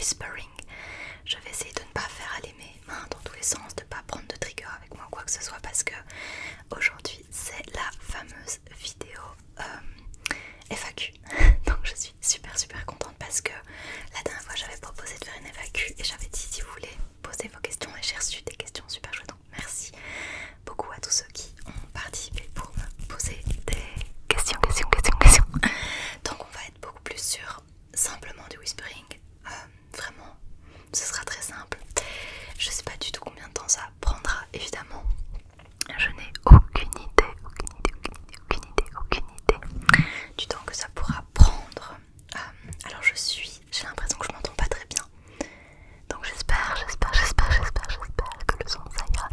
whispering. Je vais essayer de ne pas faire aller mes mains dans tous les sens, de ne pas prendre de trigger avec moi, quoi que ce soit, parce que aujourd'hui c'est la fameuse vidéo FAQ. Donc je suis super contente parce que la dernière fois j'avais proposé de faire une FAQ et j'avais dit si vous voulez poser vos questions, et j'ai reçu des questions super chouettes. Donc merci beaucoup à tous ceux qui ont participé pour me poser des questions. Donc on va être beaucoup plus sur simplement du whispering. Vraiment, ce sera très simple. Je sais pas du tout combien de temps ça prendra, évidemment. Je n'ai aucune idée du temps que ça pourra prendre. Alors j'ai l'impression que je m'entends pas très bien. Donc j'espère que le son ça ira.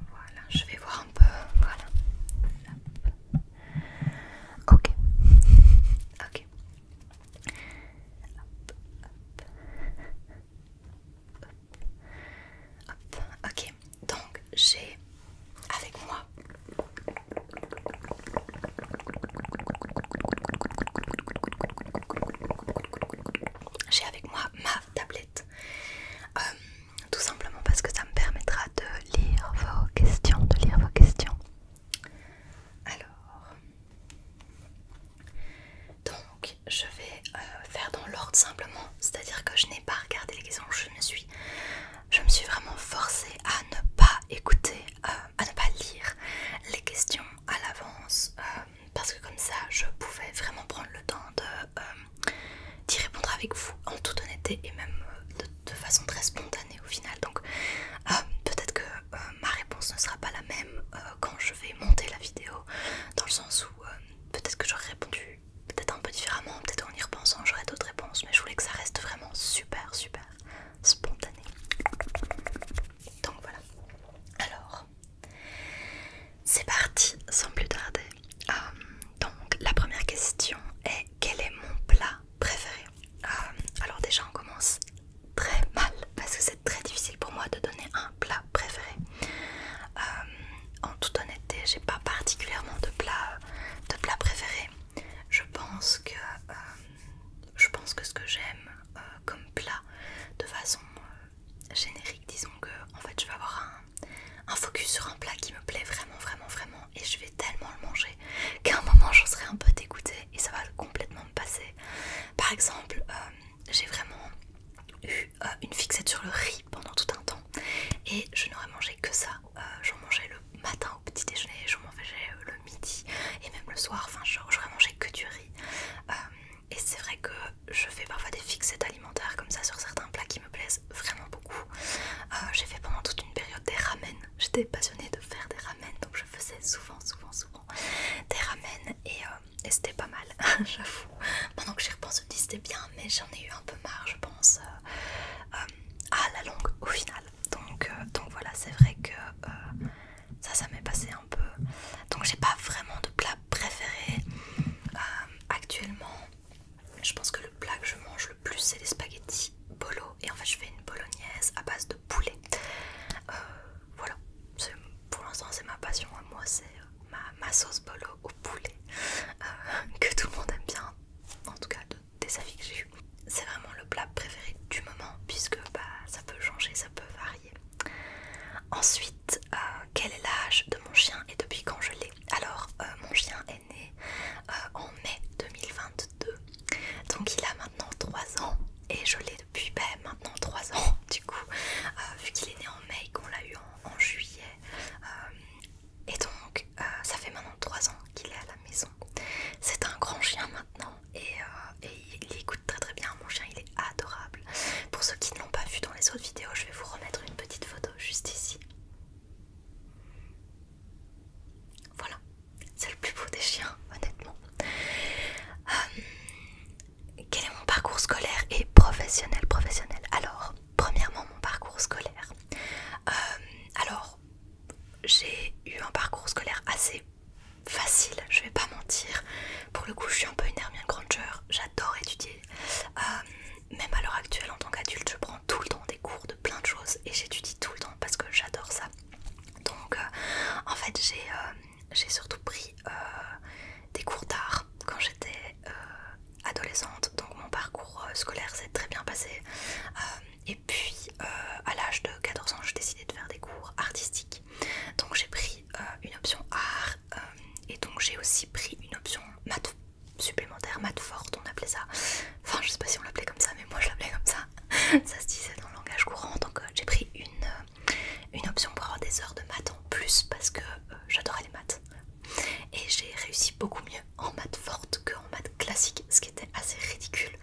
Voilà, je vais voir un peu. Voilà. Ok. Ok, donc j'ai avec moi ma tablette, tout simplement parce que ça me permettra de lire vos questions, Alors, donc je vais faire dans l'ordre simplement, c'est-à-dire que je n'ai pas regardé les questions, je me suis vraiment forcée à ne pas écouter, à ne pas lire les questions à l'avance, parce que comme ça je pouvais vraiment prendre le temps d'y répondre avec vous en toute honnêteté et même de façon très spontanée au final. Donc peut-être que ma réponse ne sera pas la même quand je vais monter la vidéo, dans le sens où peut-être que j'aurais répondu peut-être un peu différemment, peut-être en y repensant j'aurais d'autres réponses, mais je voulais que ça reste vraiment super spontané. Donc voilà. Alors, c'est parti sans plus tarder. Donc la première question est: quel est mon plat préféré? Alors déjà on commence très mal parce que c'est très difficile pour moi de donner un plat préféré. En toute honnêteté, j'ai pas particulièrement de plat préféré. Je pense que ce que j'aime comme plat de façon générique, disons que en fait je vais avoir un focus sur un plat qui me plaît vraiment et je vais tellement le manger qu'à un moment j'en serai un peu dégoûtée et ça va complètement me passer. Par exemple, j'ai vraiment eu une fixette sur le riz pendant tout un temps et je n'aurais mangé que ça. J'en mangeais le matin au petit déjeuner, j'en mangeais le midi et même le soir, enfin j'aurais mangé que du riz. Et c'est vrai que je fais parfois des fixettes alimentaires comme ça sur certains plats qui me plaisent vraiment beaucoup. J'ai fait pendant toute une période des ramen, j'étais passionnée de faire des ramen, donc je faisais souvent des ramen et c'était pas mal, j'avoue. Maintenant que j'y repense, je me dis c'était bien, mais j'en ai eu un peu marre, je pense, à la longue au final. Donc voilà, c'est vrai que ça m'est passé un peu. Donc j'ai pas vraiment de plat préféré actuellement. Je pense que le plat que je mange le plus c'est les spaghettis bolo, et en fait je fais une bolognaise à base de poulet. Voilà, pour l'instant c'est ma passion à moi, c'est ma sauce bolo au poulet que tout le monde aime bien, en tout cas des avis que j'ai eu. C'est vraiment le plat préféré du moment puisque ça peut changer, ça peut varier. Ensuite, quel est l'âge de mon chien et depuis quand je l'ai? Alors mon chien est né en mai 2022, donc il a maintenant 3 ans et je l'ai depuis maintenant 3 ans du coup, vu qu'il est né en mai et qu'on l'a eu en juillet, et donc ça fait maintenant 3 ans qu'il est à la maison. C'est un grand chien maintenant et il écoute très bien. Mon chien il est adorable. Pour ceux qui ne l'ont pas vu dans les autres vidéos, je vais vous remettre une petite photo juste ici. Voilà, c'est le plus beau des chiens honnêtement. Quel est mon parcours scolaire et professionnel? Alors, premièrement mon parcours scolaire. Alors, j'ai eu un parcours scolaire assez facile, je vais pas mentir. Pour le coup, je suis un peu une Hermione Granger, j'adore étudier. Même à l'heure actuelle, en tant qu'adulte, je prends tout le temps des cours de plein de choses et j'étudie tout le temps parce que j'adore ça. Donc, en fait, j'ai surtout pris des cours d'art quand j'étais adolescente, donc mon parcours scolaire s'est très bien passé. Et puis à l'âge de 14 ans, j'ai décidé de faire des cours artistiques. Donc j'ai pris une option art et donc j'ai aussi pris une option maths supplémentaire, maths forte on appelait ça. Enfin je sais pas si on l'appelait comme ça mais moi je l'appelais comme ça. Ça se disait dans le langage courant. Donc j'ai pris une option pour avoir des heures de maths en plus parce que j'adorais les maths. Et j'ai réussi beaucoup mieux en maths forte qu'en maths classique, ce qui était assez ridicule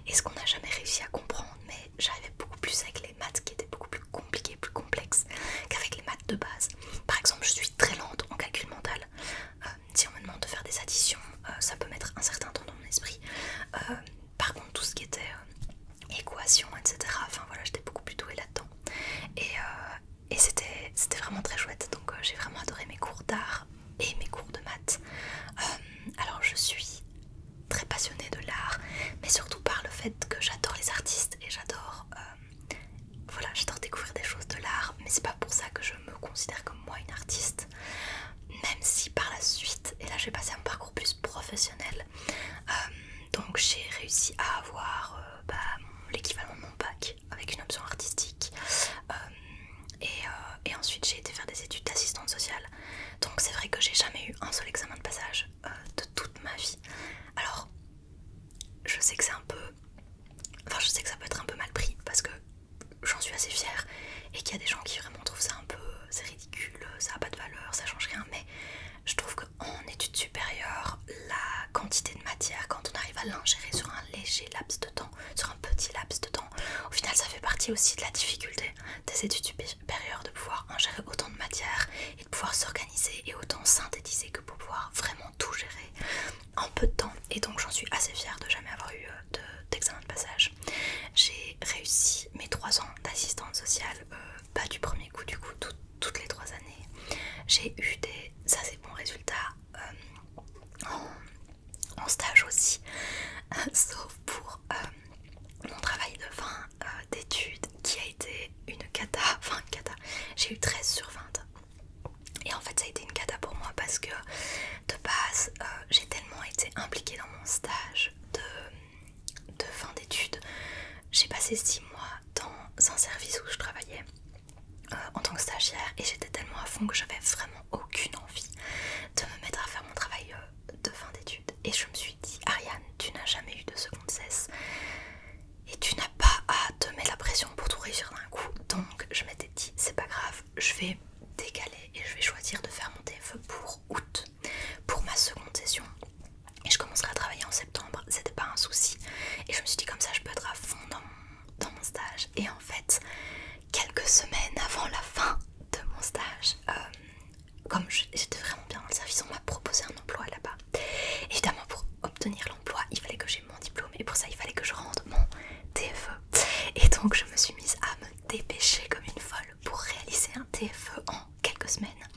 et ce qu'on n'a jamais réussi à comprendre, mais j'arrivais beaucoup plus avec les maths qui étaient beaucoup plus compliquées, plus complexes qu'avec les maths de base. Par exemple, je suis très lente en calcul mental. Si on me demande de faire des additions, ça peut mettre un certain temps dans mon esprit. Par contre, tout ce qui était équations, etc., enfin voilà, j'étais beaucoup plus douée là-dedans. Et c'était vraiment très chouette, donc j'ai vraiment adoré mes cours d'art et mes cours de maths. Alors je suis très passionnée de l'art, mais surtout par le fait que j'adore les artistes et j'adore voilà, j'adore découvrir des choses de l'art, mais c'est pas pour ça que je me considère comme moi une artiste, même si par la suite, et là j'ai passé un parcours plus professionnel, donc j'ai réussi à avoir l'équivalent de mon bac avec une option artistique. Et ensuite j'ai été faire des études d'assistante sociale. Donc c'est vrai que j'ai jamais eu un seul examen de passage de toute ma vie. Alors je sais que c'est un peu... Enfin je sais que ça peut être un peu mal pris parce que j'en suis assez fière et qu'il y a des gens qui vraiment trouvent ça un peu... c'est ridicule, ça a pas de valeur, ça change rien, mais je trouve qu'en études supérieures, la quantité de matière, quand on arrive à l'ingérer sur un léger laps de temps, sur un petit laps de temps, au final ça fait partie aussi de la difficulté des études supérieures de pouvoir ingérer autant de matière et de pouvoir s'organiser et autant synthétiser que pour pouvoir vraiment tout gérer en peu de temps. Et donc j'en suis assez fière de jamais avoir eu d'examen de passage. J'ai réussi mes 3 ans d'assistante sociale, pas du premier coup, du coup toutes les 3 années. J'ai eu des assez bons résultats en stage aussi, sauf pour mon travail de fin d'études qui a été une cata, enfin une cata. J'ai eu 13 sur 20 et en fait ça a été une cata pour moi parce que de base j'ai tellement été impliquée dans mon stage de fin d'études. J'ai passé 6 mois dans un service où je travaillais en tant que stagiaire et j'étais tellement à fond que j'avais vraiment aucune envie de me mettre à faire mon travail de fin d'études. Et je me suis dit, Ariane, tu n'as jamais eu de seconde cesse et tu n'as pas à te mettre la pression pour tout réussir d'un coup. Donc je m'étais dit, c'est pas grave, je vais décaler et je vais choisir de faire mon TFE pour août, pour ma seconde session. Et je commencerai à travailler en septembre, c'était pas un souci. Et je me suis dit comme ça je peux être à fond dans mon stage. Et en fait, quelques semaines avant la fin de mon stage, comme j'étais vraiment bien dans le service, on m'a proposé un emploi là-bas. Évidemment pour obtenir l'emploi, il fallait que j'ai mon diplôme et pour ça il fallait que je rende mon TFE. Et donc je me suis mise à me dépêcher comme une folle pour réaliser un TFE en quelques semaines.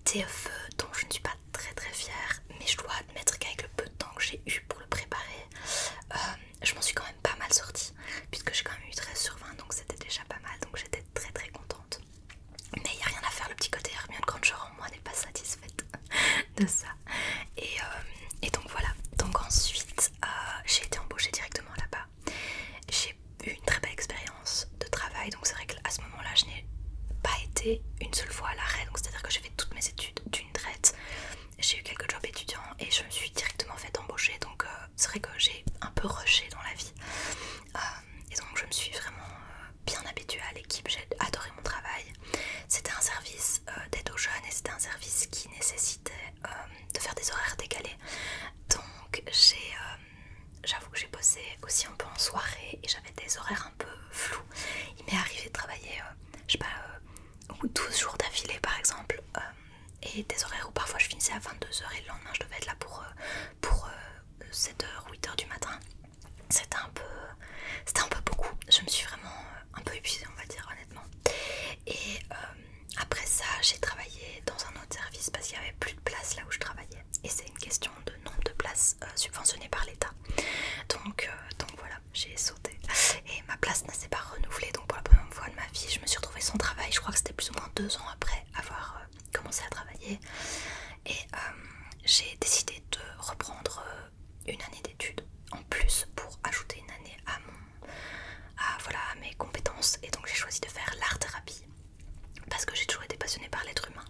TFE dont je ne suis pas très fière, mais je dois admettre qu'avec le peu de temps que j'ai eu pour le préparer, je m'en suis quand même pas mal sortie, puisque j'ai quand même eu 13 sur 20, donc c'était déjà pas mal, donc j'étais très contente. Mais il n'y a rien à faire, le petit côté Hermione Granger en moi n'est pas satisfaite de ça. Et donc voilà, donc ensuite j'ai été embauchée directement là-bas. J'ai eu une très belle expérience de travail, donc c'est vrai qu'à ce moment-là je n'ai pas été une seule fois à l'arrêt, donc c'est à dire que j'ai fait toutes mes études d'une traite. J'ai eu quelques jobs étudiants et je me suis directement fait embaucher, donc c'est vrai que j'ai un peu rushé dans la vie et donc je me suis vraiment bien habituée à l'équipe, j'ai adoré mon travail. C'était un service d'aide aux jeunes et c'était un service qui nécessitait de faire des horaires décalés, donc j'avoue que j'ai bossé aussi un peu en soirée et j'avais des horaires un peu flous. Il m'est arrivé de travailler je sais pas 12 jours d'affilée par exemple, et des horaires où parfois je finissais à 22h et le lendemain je devais être là pour 7h, 8h du matin. C'était un peu beaucoup, je me suis vraiment un peu épuisée on va dire honnêtement. Et après ça j'ai travaillé dans un autre service parce qu'il n'y avait plus de place là où je travaillais et c'est une question de nombre de places subventionnées par l'État. Donc voilà, j'ai sauté et ma place ne s'est pas renouvelée, donc pour la première fois de ma vie je me suis retrouvée sans travail. Je crois que c'était plus ou moins 2 ans après avoir commencé à travailler et j'ai décidé de reprendre une année d'études en plus pour ajouter une année voilà, à mes compétences, et donc j'ai choisi de faire l'art thérapie parce que j'ai toujours été passionnée par l'être humain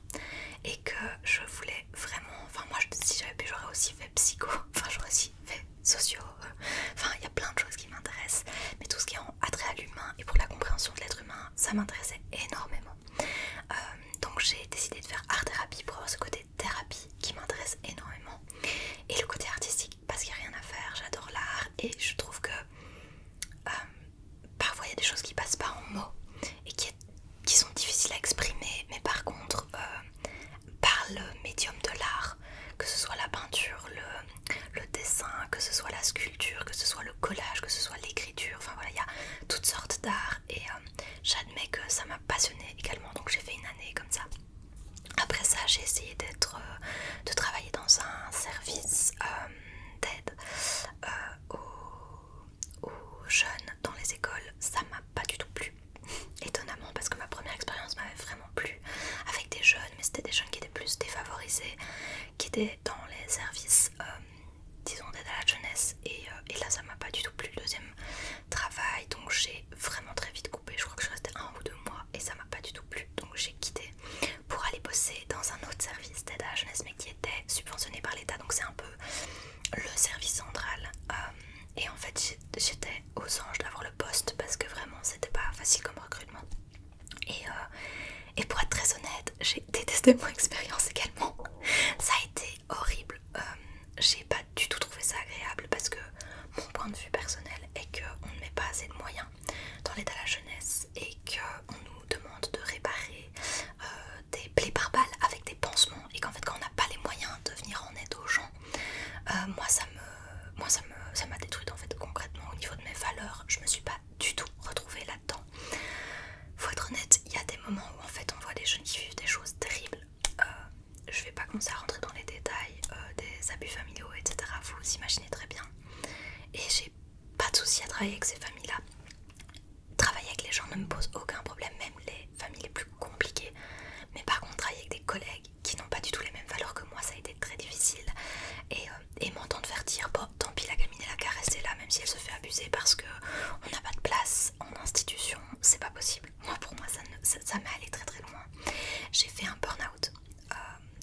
et que je voulais vraiment, enfin moi si j'avais pu j'aurais aussi fait psycho, enfin j'aurais aussi fait socio, enfin il y a plein de choses qui m'intéressent, mais tout ce qui est en attrait à l'humain et pour la compréhension de l'être humain, ça m'intéressait énormément. Donc j'ai décidé de faire art thérapie pour avoir ce côté thérapie qui m'intéresse énormément, et le côté artistique parce qu'il n'y a rien à faire, j'adore l'art et je trouve que parfois il y a des choses qui passent pas en mots et qui sont difficiles à exprimer, mais par contre par le médium de l'art, que ce soit la peinture, le dessin, que ce soit la sculpture, que ce soit le collage, que ce soit l'écriture, enfin voilà, il y a toutes sortes d'art et j'admets que ça m'a passionnée également, donc j'ai fait une année comme ça. Après ça, j'ai essayé de travailler dans un service d'aide aux jeunes dans les écoles. Ça m'a pas du tout plu, étonnamment, parce que ma première expérience m'avait vraiment plu avec des jeunes, mais c'était des jeunes qui étaient plus défavorisés, qui étaient dans les services disons d'aide à la jeunesse, et là ça m'a pas du tout plu le deuxième travail, donc j'ai vraiment très vite coupé. Je crois que je restais 1 ou 2 mois et ça m'a pas du tout plu, donc j'ai quitté pour aller bosser dans un autre service d'aide à la jeunesse, mais qui était subventionné par l'État, donc c'est un peu le service central. Et en fait j'étais aux anges d'avoir le poste parce que vraiment c'était pas facile comme recrutement, et pour être très honnête, j'ai détesté mon expérience également. Ça a été horrible. J'ai pas du tout trouvé ça agréable parce que mon point de vue personnel est qu'on ne met pas assez de moyens dans l'aide à la jeunesse et qu'on nous demande de réparer des plaies par balle avec des pansements, et qu'en fait quand on n'a pas les moyens de venir en aide aux gens, ça m'a détruite en fait concrètement au niveau de mes valeurs. Je me suis pas du tout retrouvée là-dedans. Faut être honnête, il y a des moments où en fait on voit des jeunes qui vivent des choses terribles. Je vais pas commencer à rentrer dans les détails des abus familiaux, etc. Vous imaginez très bien. Et j'ai pas de souci à travailler avec ces familles-là. Travailler avec les gens ne me pose aucun problème, même les familles les plus compliquées. Mais par contre, travailler avec des collègues qui n'ont pas du tout les mêmes valeurs que moi, ça a été très difficile. Et m'entendre faire dire, bon, tant pis, la gamine elle a qu'à rester là, même si elle se fait abuser parce que on n'a pas de place en institution, c'est pas possible. Moi, pour moi, ça m'est allé très très loin. J'ai fait un burn-out,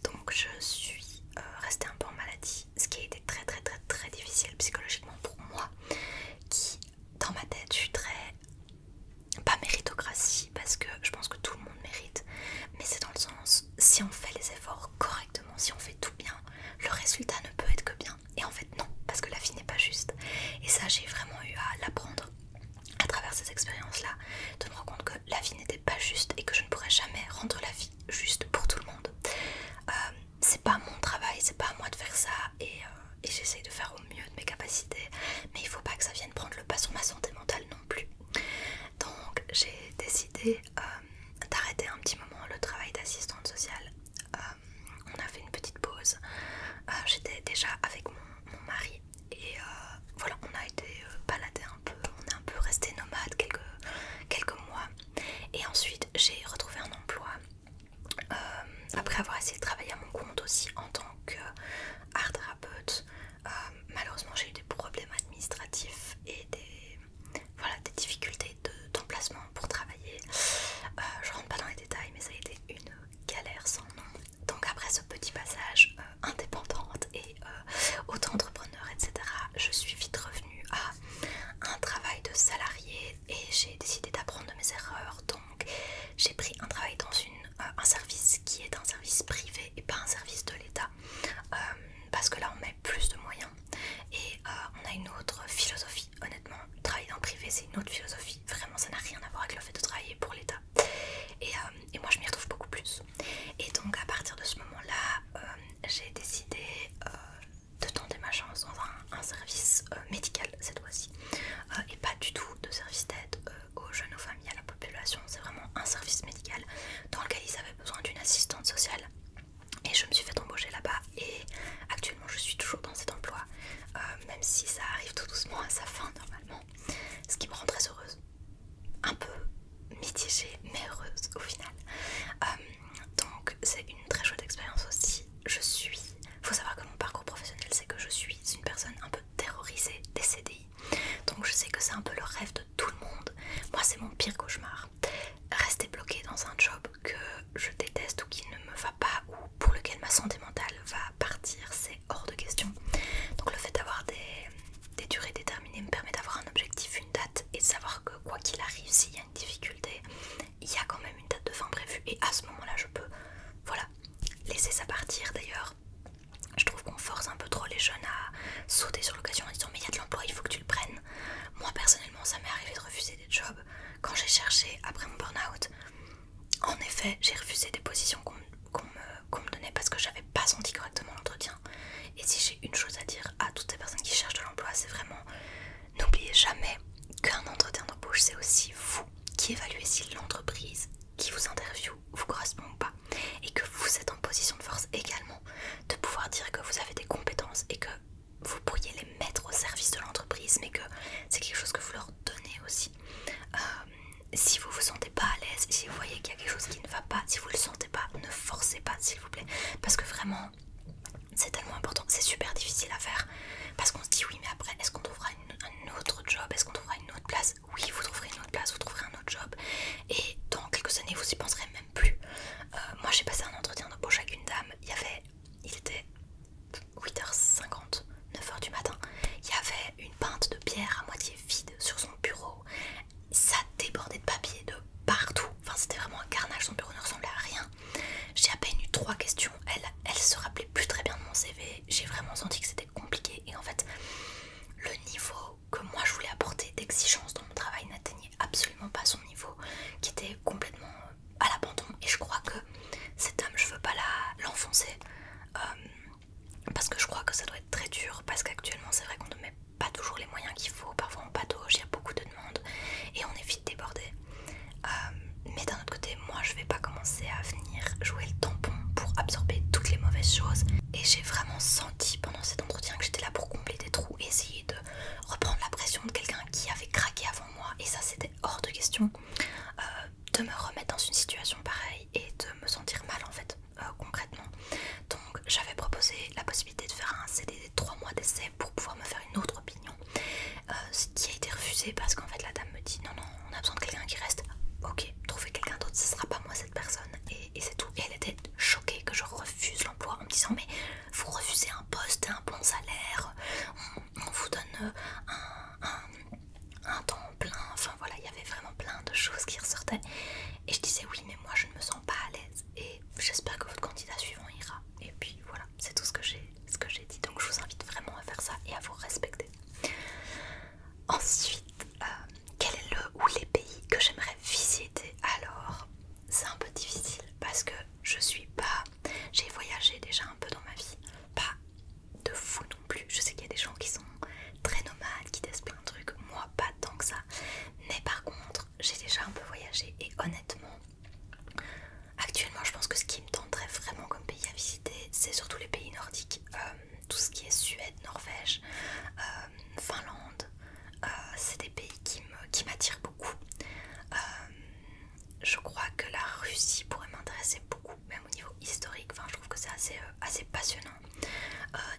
donc je suis restée un peu en maladie, ce qui a été très très très très difficile psychologiquement pour moi, qui dans ma tête je suis très pas méritocratie parce que je pense que tout le monde mérite, mais c'est dans le sens, si on fait les efforts correctement, si on fait tout bien, le résultat ne peut être que bien. Et en fait non, parce que la vie n'est pas juste, et ça j'ai vraiment eu à l'apprendre à travers ces expériences là, de me rendre compte que la vie n'était pas juste et que je ne pourrais jamais rendre la vie juste pour tout le monde. C'est pas mon travail, c'est pas à moi de faire ça, et j'essaye de faire au mieux de mes capacités, mais il faut pas que ça vienne prendre le pas sur ma santé mentale non plus. Donc j'ai décidé d'arrêter un petit moment le travail d'assistante sociale. On a fait une petite pause. J'étais déjà avec mon mari, et voilà, on a été balader un peu, on est un peu resté nomade quelques mois, et ensuite j'ai retrouvé un emploi après avoir essayé de travailler à mon compte aussi en tant qu'art thérapeute. Malheureusement j'ai eu des problèmes administratifs et des difficultés d'emplacement pour travailler. Je rentre pas dans les détails, mais ça a été une galère sans nom. Donc après ce petit passage indépendante et voyager après mon burn-out, en effet j'ai refusé des positions qu'on me donnait parce que j'avais pas senti correctement l'entretien. Et si j'ai une chose à dire à toutes ces personnes qui cherchent de l'emploi, c'est vraiment n'oubliez jamais qu'un entretien d'embauche c'est aussi vous qui évaluez si l'entreprise qui vous interviewe vous correspond ou pas, et que vous êtes en position de force également de pouvoir dire que vous avez des compétences et que vous pourriez les mettre au service de l'entreprise, mais que c'est quelque chose que vous leur donnez aussi. Si vous vous sentez pas à l'aise, si vous voyez qu'il y a quelque chose qui ne va pas, si vous le sentez pas, ne forcez pas s'il vous plaît, parce que vraiment c'est tellement important, c'est super difficile à faire, parce qu'on se dit oui mais après est-ce qu'on trouvera un autre job, est-ce qu'on trouvera une autre place? Oui, vous trouverez une autre place, vous trouverez un autre job, et dans quelques années vous y penserez même plus. Moi j'ai passé un entretien d'embauche avec une dame, il était 8h50, 9h du matin, il y avait une pinte de bière à moitié vide sur son bureau, ça débordait de papier de partout, enfin c'était vraiment un carnage, son bureau ne ressemblait à rien. J'ai à peine eu 3 questions, elle se rappelait plus très bien de mon CV, j'ai vraiment senti que c'était compliqué, et en fait le niveau que moi je voulais apporter d'exigence dans mon travail n'atteignait absolument pas son niveau, qui était complètement à l'abandon. Et je crois que cette dame, je veux pas l'enfoncer, parce que je crois que ça doit être très dur, parce qu'actuellement c'est vrai qu'on ne met pas toujours les moyens qu'il faut, parfois on patauge, il y a beaucoup de demandes et on est vite débordé. Mais d'un autre côté, moi je vais pas commencer à venir jouer le tampon pour absorber toutes les mauvaises choses, et j'ai vraiment senti pendant cet entretien que j'étais là pour combler des trous et essayer de reprendre la pression de quelqu'un qui avait craqué avant moi, et ça c'était hors de question de me remettre dans une situation pareille et de me sentir mal en fait, concrètement. Donc j'avais proposé la possibilité de faire un CDD de 3 mois d'essai pour pouvoir me faire une autre opinion, ce qui a été refusé parce qu'en fait la dame me dit non on a besoin de quelqu'un qui reste. Ok, trouver quelqu'un d'autre, ce sera pas moi cette personne, et c'est tout. Et elle était choquée que je refuse l'emploi en me disant mais vous refusez un poste et un bon salaire, on vous donne un temps plein, enfin voilà, il y avait vraiment plein de choses qui ressortaient, et je disais oui mais moi je ne me sens pas à l'aise et j'espère que votre candidat suivant ira, et puis voilà, c'est tout ce que j'ai dit. Donc je vous invite vraiment à faire ça et à vous respecter. Ensuite, quel est le ou les pays que j'aimerais visiter? Alors c'est un peu difficile parce que j'ai voyagé déjà un peu dans ma vie, pas de fou non plus. Je sais qu'il y a des gens qui sont très nomades, qui testent plein de trucs, moi pas tant que ça, mais par contre j'ai déjà un peu voyagé, et honnêtement actuellement je pense que ce qui me tenterait vraiment comme pays à visiter c'est surtout les pays nordiques, tout ce qui est Suède, Norvège, Finlande, c'est des pays qui m'attirent beaucoup. Je crois que la Russie pourrait m'intéresser beaucoup, même au niveau historique, enfin je trouve que c'est assez passionnant.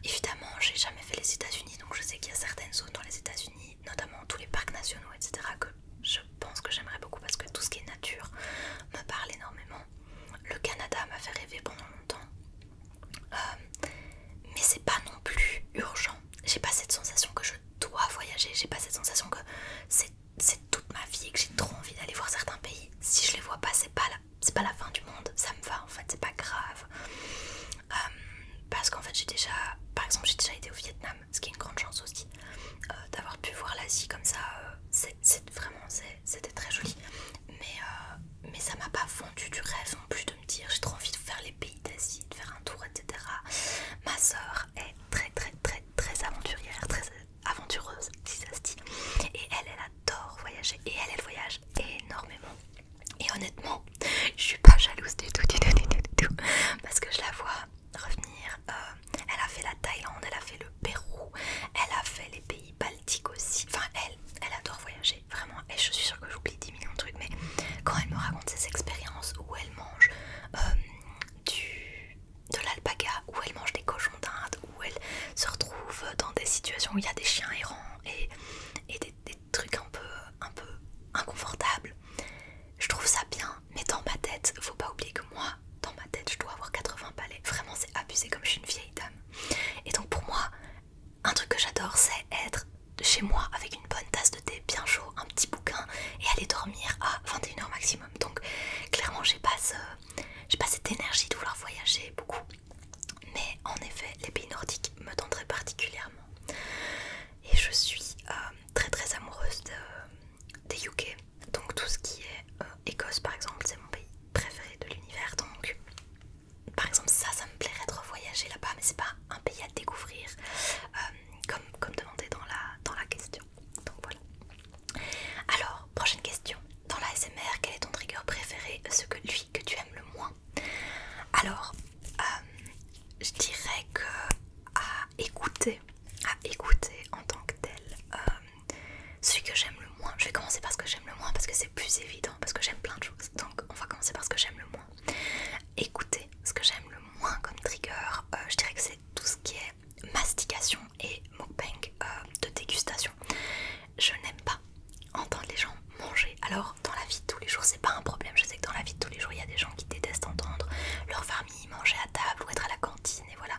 Évidemment j'ai jamais fait les États-Unis, donc je sais qu'il y a certaines zones dans les États-Unis, notamment tous les parcs nationaux etc, que je pense que j'aimerais beaucoup parce que tout ce qui est nature me parle énormément. Le Canada m'a fait rêver pendant longtemps, mais c'est pas non plus urgent. J'ai pas cette sensation que je dois voyager, j'ai pas cette sensation que c'est toute ma vie et que j'ai trop envie d'aller voir certains pays. Si je les vois pas, c'est pas la fin du monde, ça me va en fait, c'est pas grave. Parce qu'en fait par exemple j'ai déjà été au Vietnam, ce qui est une grande chance aussi, d'avoir pu voir l'Asie comme ça, c'était très joli, mais ça m'a pas vendu du rêve non plus de me dire j'ai trop envie de faire les pays d'Asie, de faire un tour etc. Ma soeur est très très très très aventurière, très aventureuse si ça se dit, et elle adore voyager, et elle voyage énormément, et honnêtement je suis pas jalouse du tout, parce que je la vois revenir, elle a fait la Thaïlande, elle a fait le Pérou, elle a fait les pays baltiques aussi, enfin elle adore voyager vraiment, et je suis sûre que j'oublie 10 millions de trucs, mais quand elle me raconte ses expériences où elle mange de l'alpaga, où elle mange des cochons d'Inde, où elle se retrouve dans des situations où il y a des chiens errants et des trucs un peu inconfortables, je trouve ça bien, mais dans ma tête, faut pas oublier que moi, dans ma tête, je dois avoir 80 balais. Vraiment, c'est abusé comme je suis une vieille dame. Et donc pour moi, un truc que j'adore, c'est être chez moi avec une bonne tasse de thé bien chaud, un petit bouquin, et aller dormir à 21h maximum. Donc clairement, j'ai pas cette énergie de vouloir voyager beaucoup. Mais en effet, les pays nordiques me tenteraient particulièrement. plus évident parce que j'aime plein de choses. Donc on va commencer par ce que j'aime le moins. Écoutez, ce que j'aime le moins comme trigger, je dirais que c'est tout ce qui est mastication et mukbang de dégustation. Je n'aime pas entendre les gens manger. Alors dans la vie de tous les jours c'est pas un problème. Je sais que dans la vie de tous les jours il y a des gens qui détestent entendre leur famille manger à table ou être à la cantine et voilà.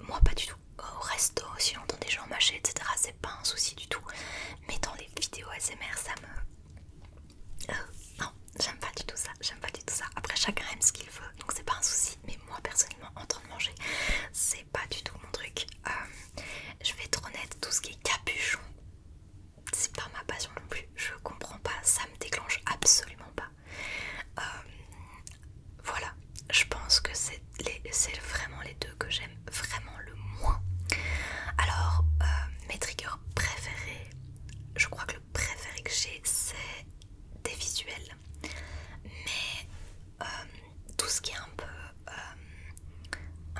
Moi pas du tout. Au resto si j'entends des gens mâcher etc, c'est pas un souci du tout. Mais dans les vidéos ASMR ça me... non, j'aime pas du tout ça, j'aime pas du tout ça. Après chacun aime ce qu'il veut donc c'est pas un souci. Mais moi personnellement entendre manger c'est pas du tout mon truc. Je vais être honnête, tout ce qui est capuchon c'est pas ma passion non plus, je comprends pas, ça me déclenche absolument pas. Voilà, je pense que c'est vraiment les deux que j'aime vraiment le moins. Alors, mes triggers préférés, je crois que le préféré que j'ai c'est des visuels. Mais tout ce qui est un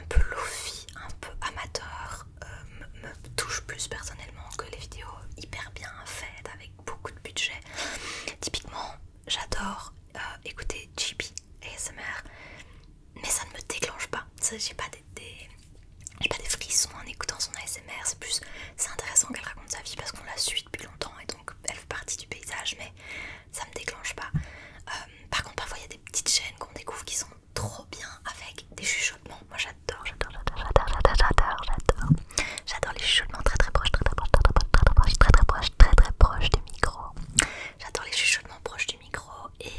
peu lofi, un peu amateur, me touche plus personnellement que les vidéos hyper bien faites avec beaucoup de budget. Typiquement, j'adore écouter GB ASMR, mais ça ne me déclenche pas. J'ai pas des frissons en écoutant son ASMR. C'est intéressant qu'elle raconte sa vie parce qu'on la suit depuis longtemps et donc elle fait partie du paysage, mais ça me déclenche pas. Par contre, parfois il y a des petites chaînes qu'on découvre qui sont trop bien avec des chuchotements. Moi j'adore les chuchotements très proches, très proches du micro. J'adore les chuchotements proches du micro et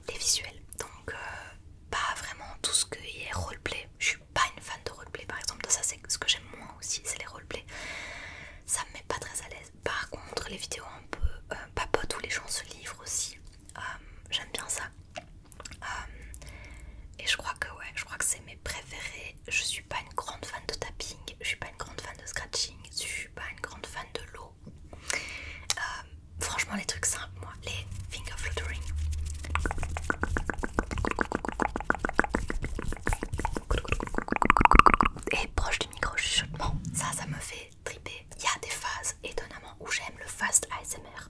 les visuels. Donc pas vraiment tout ce qui est roleplay. Je suis pas une fan de roleplay par exemple. Ça c'est ce que j'aime moins aussi, c'est les roleplay. Ça me met pas très à l'aise. Par contre les vidéos un peu papote où les gens se livrent aussi, j'aime bien ça. Et je crois que c'est mes préférés. Je suis pas une grande fan de tapping, je suis pas une grande fan de scratching, je suis pas une grande fan de l'eau. Franchement les trucs simples, moi, les finger fluttering. Et proche du micro chuchotement, ça me fait triper. Il y a des phases étonnamment où j'aime le fast ASMR.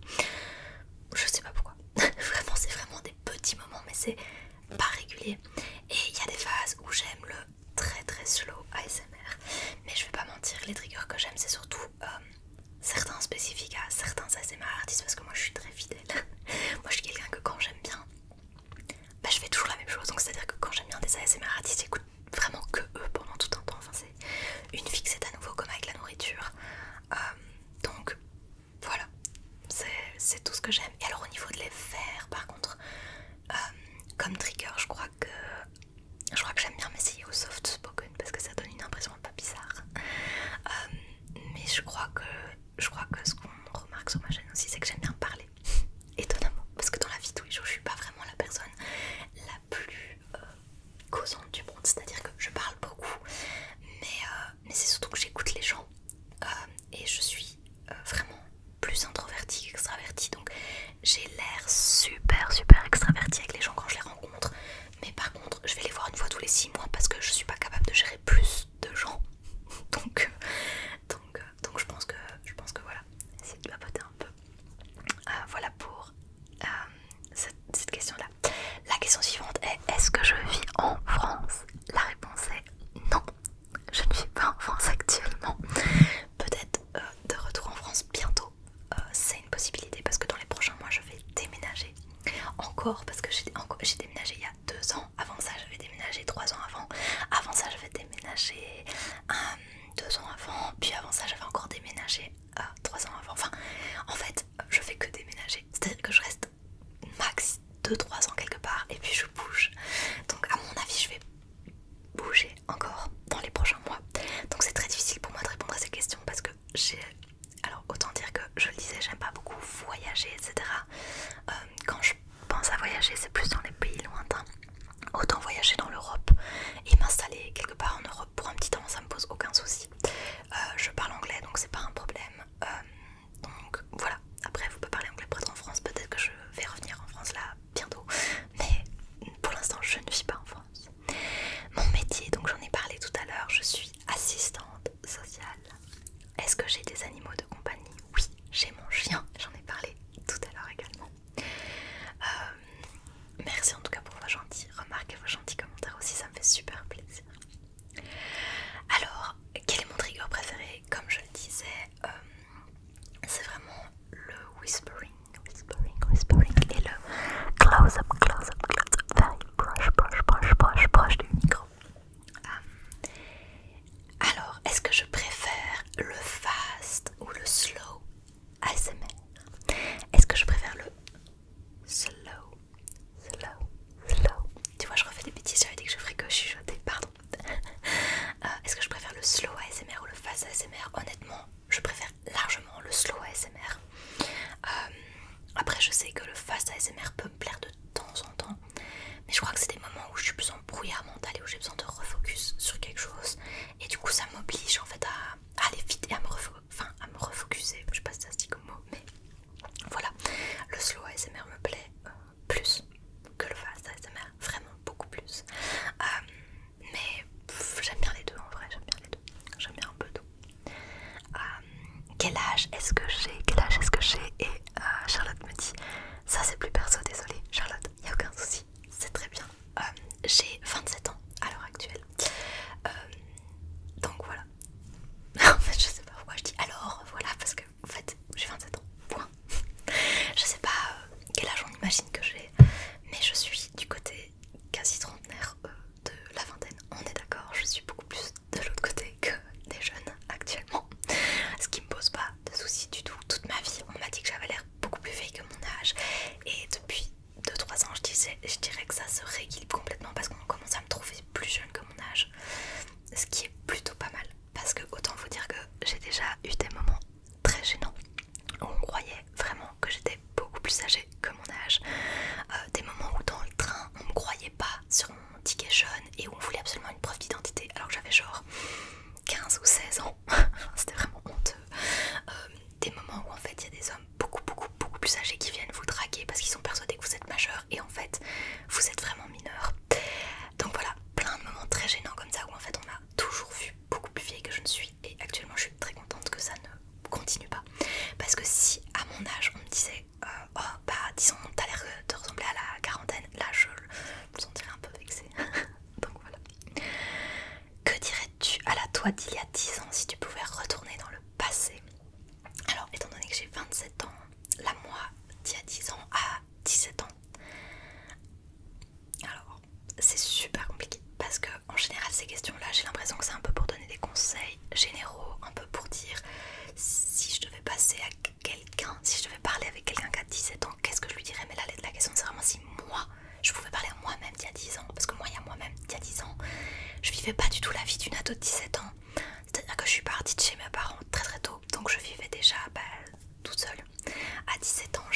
Je sais pas pourquoi. Vraiment c'est vraiment des petits moments mais c'est pas régulier. Et il y a des phases où j'aime le très slow ASMR. Mais je vais pas mentir, les triggers que j'aime c'est surtout certains spécifiques à certains ASMR artistes parce que moi je suis très fidèle. Moi je suis quelqu'un que quand j'aime bien, bah, je fais toujours la même chose. Donc c'est à dire que quand j'aime bien des ASMR artistes, j'écoute vraiment que eux pendant tout un temps. Enfin c'est une fixette à nouveau comme avec la nourriture. Donc voilà, c'est tout ce que j'aime. Et alors au niveau de les faire par contre, comme trigger je crois que j'aime bien m'essayer au soft spoken parce que ça donne une impression un peu bizarre. Mais je crois que ce qu'on remarque sur ma chaîne aussi c'est que j'aime bien parler. Étonnamment, parce que dans la vie de tous les jours je suis pas vraiment la personne la plus causante du monde, c'est-à-dire que je parle beaucoup mais c'est surtout que j'écoute les gens et je suis vraiment plus introvertie qu'extravertie, donc j'ai l'air super extravertie avec les gens quand je les rencontre, mais par contre je vais les voir une fois tous les 6 mois parce que je suis pas capable de gérer plus de gens. Donc je pense que voilà, essayer de papoter un peu. Voilà pour cette question là. La question suivante est: est-ce que je vis en France? La réponse est non, je ne vis pas en France actuellement. Peut-être de retour en France bientôt, c'est une possibilité parce que dans les prochains mois je vais déménager encore, parce que j'ai déménagé il y a 2 ans. Avant ça j'avais déménagé 3 ans avant ça j'avais déménagé 2 ans avant, puis avant ça j'avais encore déménagé 3 ans avant. Enfin en fait je fais que déménager, c'est à dire que je reste max 2-3 ans quelque part et puis je bouge. Donc à mon avis je vais bouger encore dans les prochains mois. Donc c'est très difficile pour moi de répondre à ces questions parce que alors autant dire que je le disais, j'aime pas beaucoup voyager etc. Quand je pense à voyager c'est plus dans les pays lointains. Autant voyager dans l'Europe et m'installer quelque part en Europe pour un petit temps, ça me pose aucun souci. Je parle anglais donc c'est pas un problème. âge est-ce que j'ai, quel âge est-ce que j'ai, et Charlotte me dit ça c'est plus perso, désolée Charlotte, il n'y a aucun souci, c'est très bien. J'ai 27 ans à l'heure actuelle, donc voilà. En fait je sais pas pourquoi je dis alors voilà, parce que en fait j'ai 27 ans, point. Je sais pas quel âge on imagine que j'ai, mais je suis du côté quasi trentenaire de la vingtaine, on est d'accord, je suis beaucoup plus de l'autre côté que des jeunes actuellement, ce qui me pose pas de soucis du tout. Toute ma vie on m'a dit que j'avais l'air beaucoup plus vieille que mon âge, et depuis 2-3 ans je dirais que ça se rééquilibre complètement parce qu'on commence à me trouver plus jeune que mon âge, ce qui est plutôt pas mal, parce que autant vous dire que j'ai déjà eu des moments très gênants où on croyait vraiment que j'étais beaucoup plus âgée que mon âge, des moments où dans le train on me croyait pas sur mon ticket jaune et où on voulait absolument une preuve d'identité alors que j'avais genre 15 ou 16 ans. C'était vraiment honteux. Des moments où en fait il y a des hommes beaucoup plus âgés qui viennent vous draguer parce qu'ils sont persuadés que vous êtes majeur et en fait vous êtes vraiment mineur. Donc voilà, plein de moments très gênants comme ça où en fait on m'a toujours vu beaucoup plus vieille que je ne suis, et actuellement je suis très contente que ça ne continue pas, parce que si à mon âge on me disait oh bah disons t'as l'air de ressembler à la quarantaine, là je me sentirais un peu vexée. Donc voilà. Que dirais-tu à la toi d'il y a 10 ans si tu pouvais retourner dans le passé? Alors étant donné que j'ai 27 ans, la moi d'il y a 10 ans à 17 ans, alors c'est super compliqué parce que en général ces questions là j'ai l'impression que c'est un peu pour donner des conseils généraux, un peu pour dire si je devais passer à quelqu'un, si je devais parler avec quelqu'un qui a 17 ans, qu'est-ce que je lui dirais. Mais là la question c'est vraiment si moi je pouvais parler à moi-même d'il y a 10 ans, parce que moi il y a moi-même d'il y a 10 ans je vivais pas du tout la vie d'une ado de 17 ans, c'est à dire que je suis partie de chez mes parents très très tôt, donc je vivais déjà toute seule. À 17 ans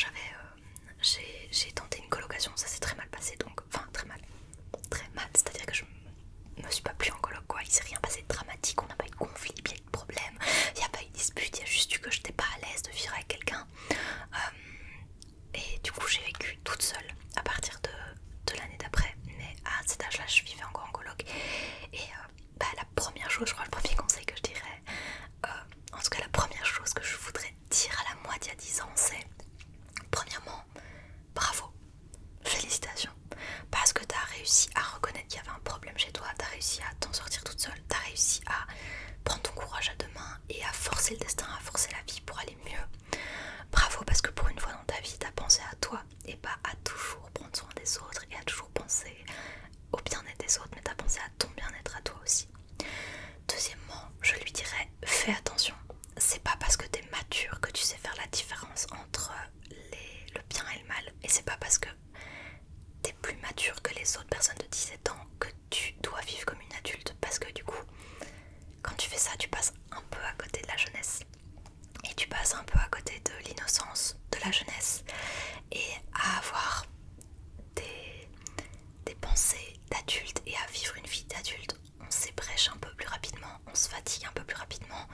j'ai tenté une colocation, ça s'est très mal passé, donc enfin très mal, c'est à dire que je me suis pas plu en coloc quoi, il s'est rien passé de dramatique, on n'a pas eu de conflit, il n'y a eu de problème, il n'y a pas eu de dispute, il y a juste eu que j'étais pas à l'aise de vivre avec quelqu'un, et du coup j'ai vécu toute seule à partir de l'année d'après, mais à cet âge là je vivais encore en coloc, et la première chose, je crois le premier conseil que je dirais, en tout cas la première chose que je voudrais dire à la moi d'il y a 10 ans, c'est premièrement bravo, félicitations, parce que tu as réussi à reconnaître qu'il y avait un problème chez toi, tu as réussi à t'en sortir toute seule, tu as réussi à prendre ton courage à deux mains et à forcer le destin, à forcer la vie pour aller mieux. Bravo, parce que pour une fois dans ta vie tu as pensé à toi et pas à toujours prendre soin des autres et à toujours penser au bien-être des autres, mais tu as pensé à ton bien-être à toi aussi. Deuxièmement, je lui dirais fais attention, c'est pas parce que tu es mature que tu sais faire la différence entre le bien et le mal, et c'est pas parce que t'es plus mature que les autres personnes de 17 ans que tu dois vivre comme une adulte, parce que du coup quand tu fais ça tu passes un peu à côté de la jeunesse et tu passes un peu à côté de l'innocence de la jeunesse, et à avoir des pensées d'adulte et à vivre une vie d'adulte on s'ébrèche un peu plus rapidement, on se fatigue un peu plus rapidement,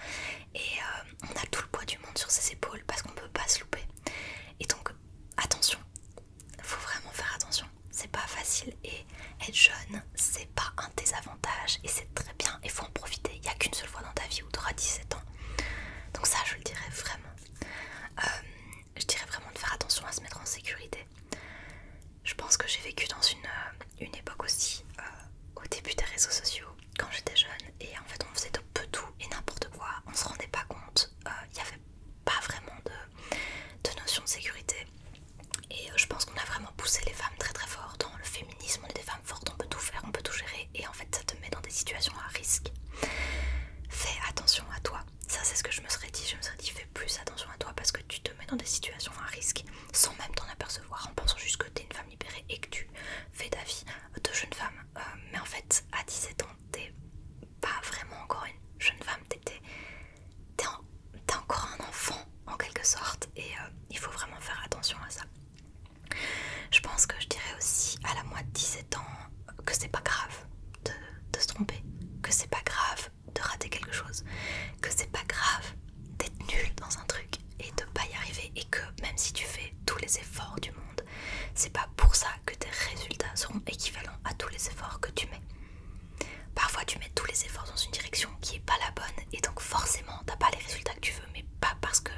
et on a tout le poids du monde sur ses épaules parce qu'on peut pas se louper. Et donc attention, faut vraiment faire attention, c'est pas facile, et être jeune c'est pas un désavantage et c'est très bien, il faut en profiter, il n'y a qu'une seule fois dans ta vie où tu auras 17 ans, donc ça je le dirais vraiment. Je dirais vraiment de faire attention à se mettre en sécurité. Je pense que j'ai vécu dans une époque aussi, au début des réseaux sociaux, quand j'étais jeune, et en fait on faisait un peu tout et n'importe quoi, on se rendait pas compte, il n'y avait pas vraiment de notion de sécurité, et je pense qu'on a vraiment poussé les femmes très très fort dans le féminisme, on est des femmes fortes, on peut tout faire, on peut tout gérer, et en fait ça te met dans des situations à risque. Fais attention à toi, ça c'est ce que je me serais dit, fais plus attention à toi parce que tu te mets dans des situations à risque sans même t'en apercevoir, en pensant juste que t'es une femme libérée et que tu fais ta vie de jeune femme, mais en fait à 17 ans t'es pas vraiment encore une jeune femme, t'es encore un enfant en quelque sorte, et il faut vraiment faire attention à ça. Je pense que je dirais aussi à la moi de 17 ans que c'est pas grave de se tromper, que c'est pas grave de rater quelque chose, que c'est pas grave d'être nul dans un truc et de pas y arriver, et que même si tu fais tous les efforts du monde, c'est pas pour ça que tes résultats seront équivalents à tous les efforts que tu mets. Parfois tu mets tous les efforts dans une direction qui est pas la bonne, et donc forcément t'as pas les résultats que tu veux, mais pas parce que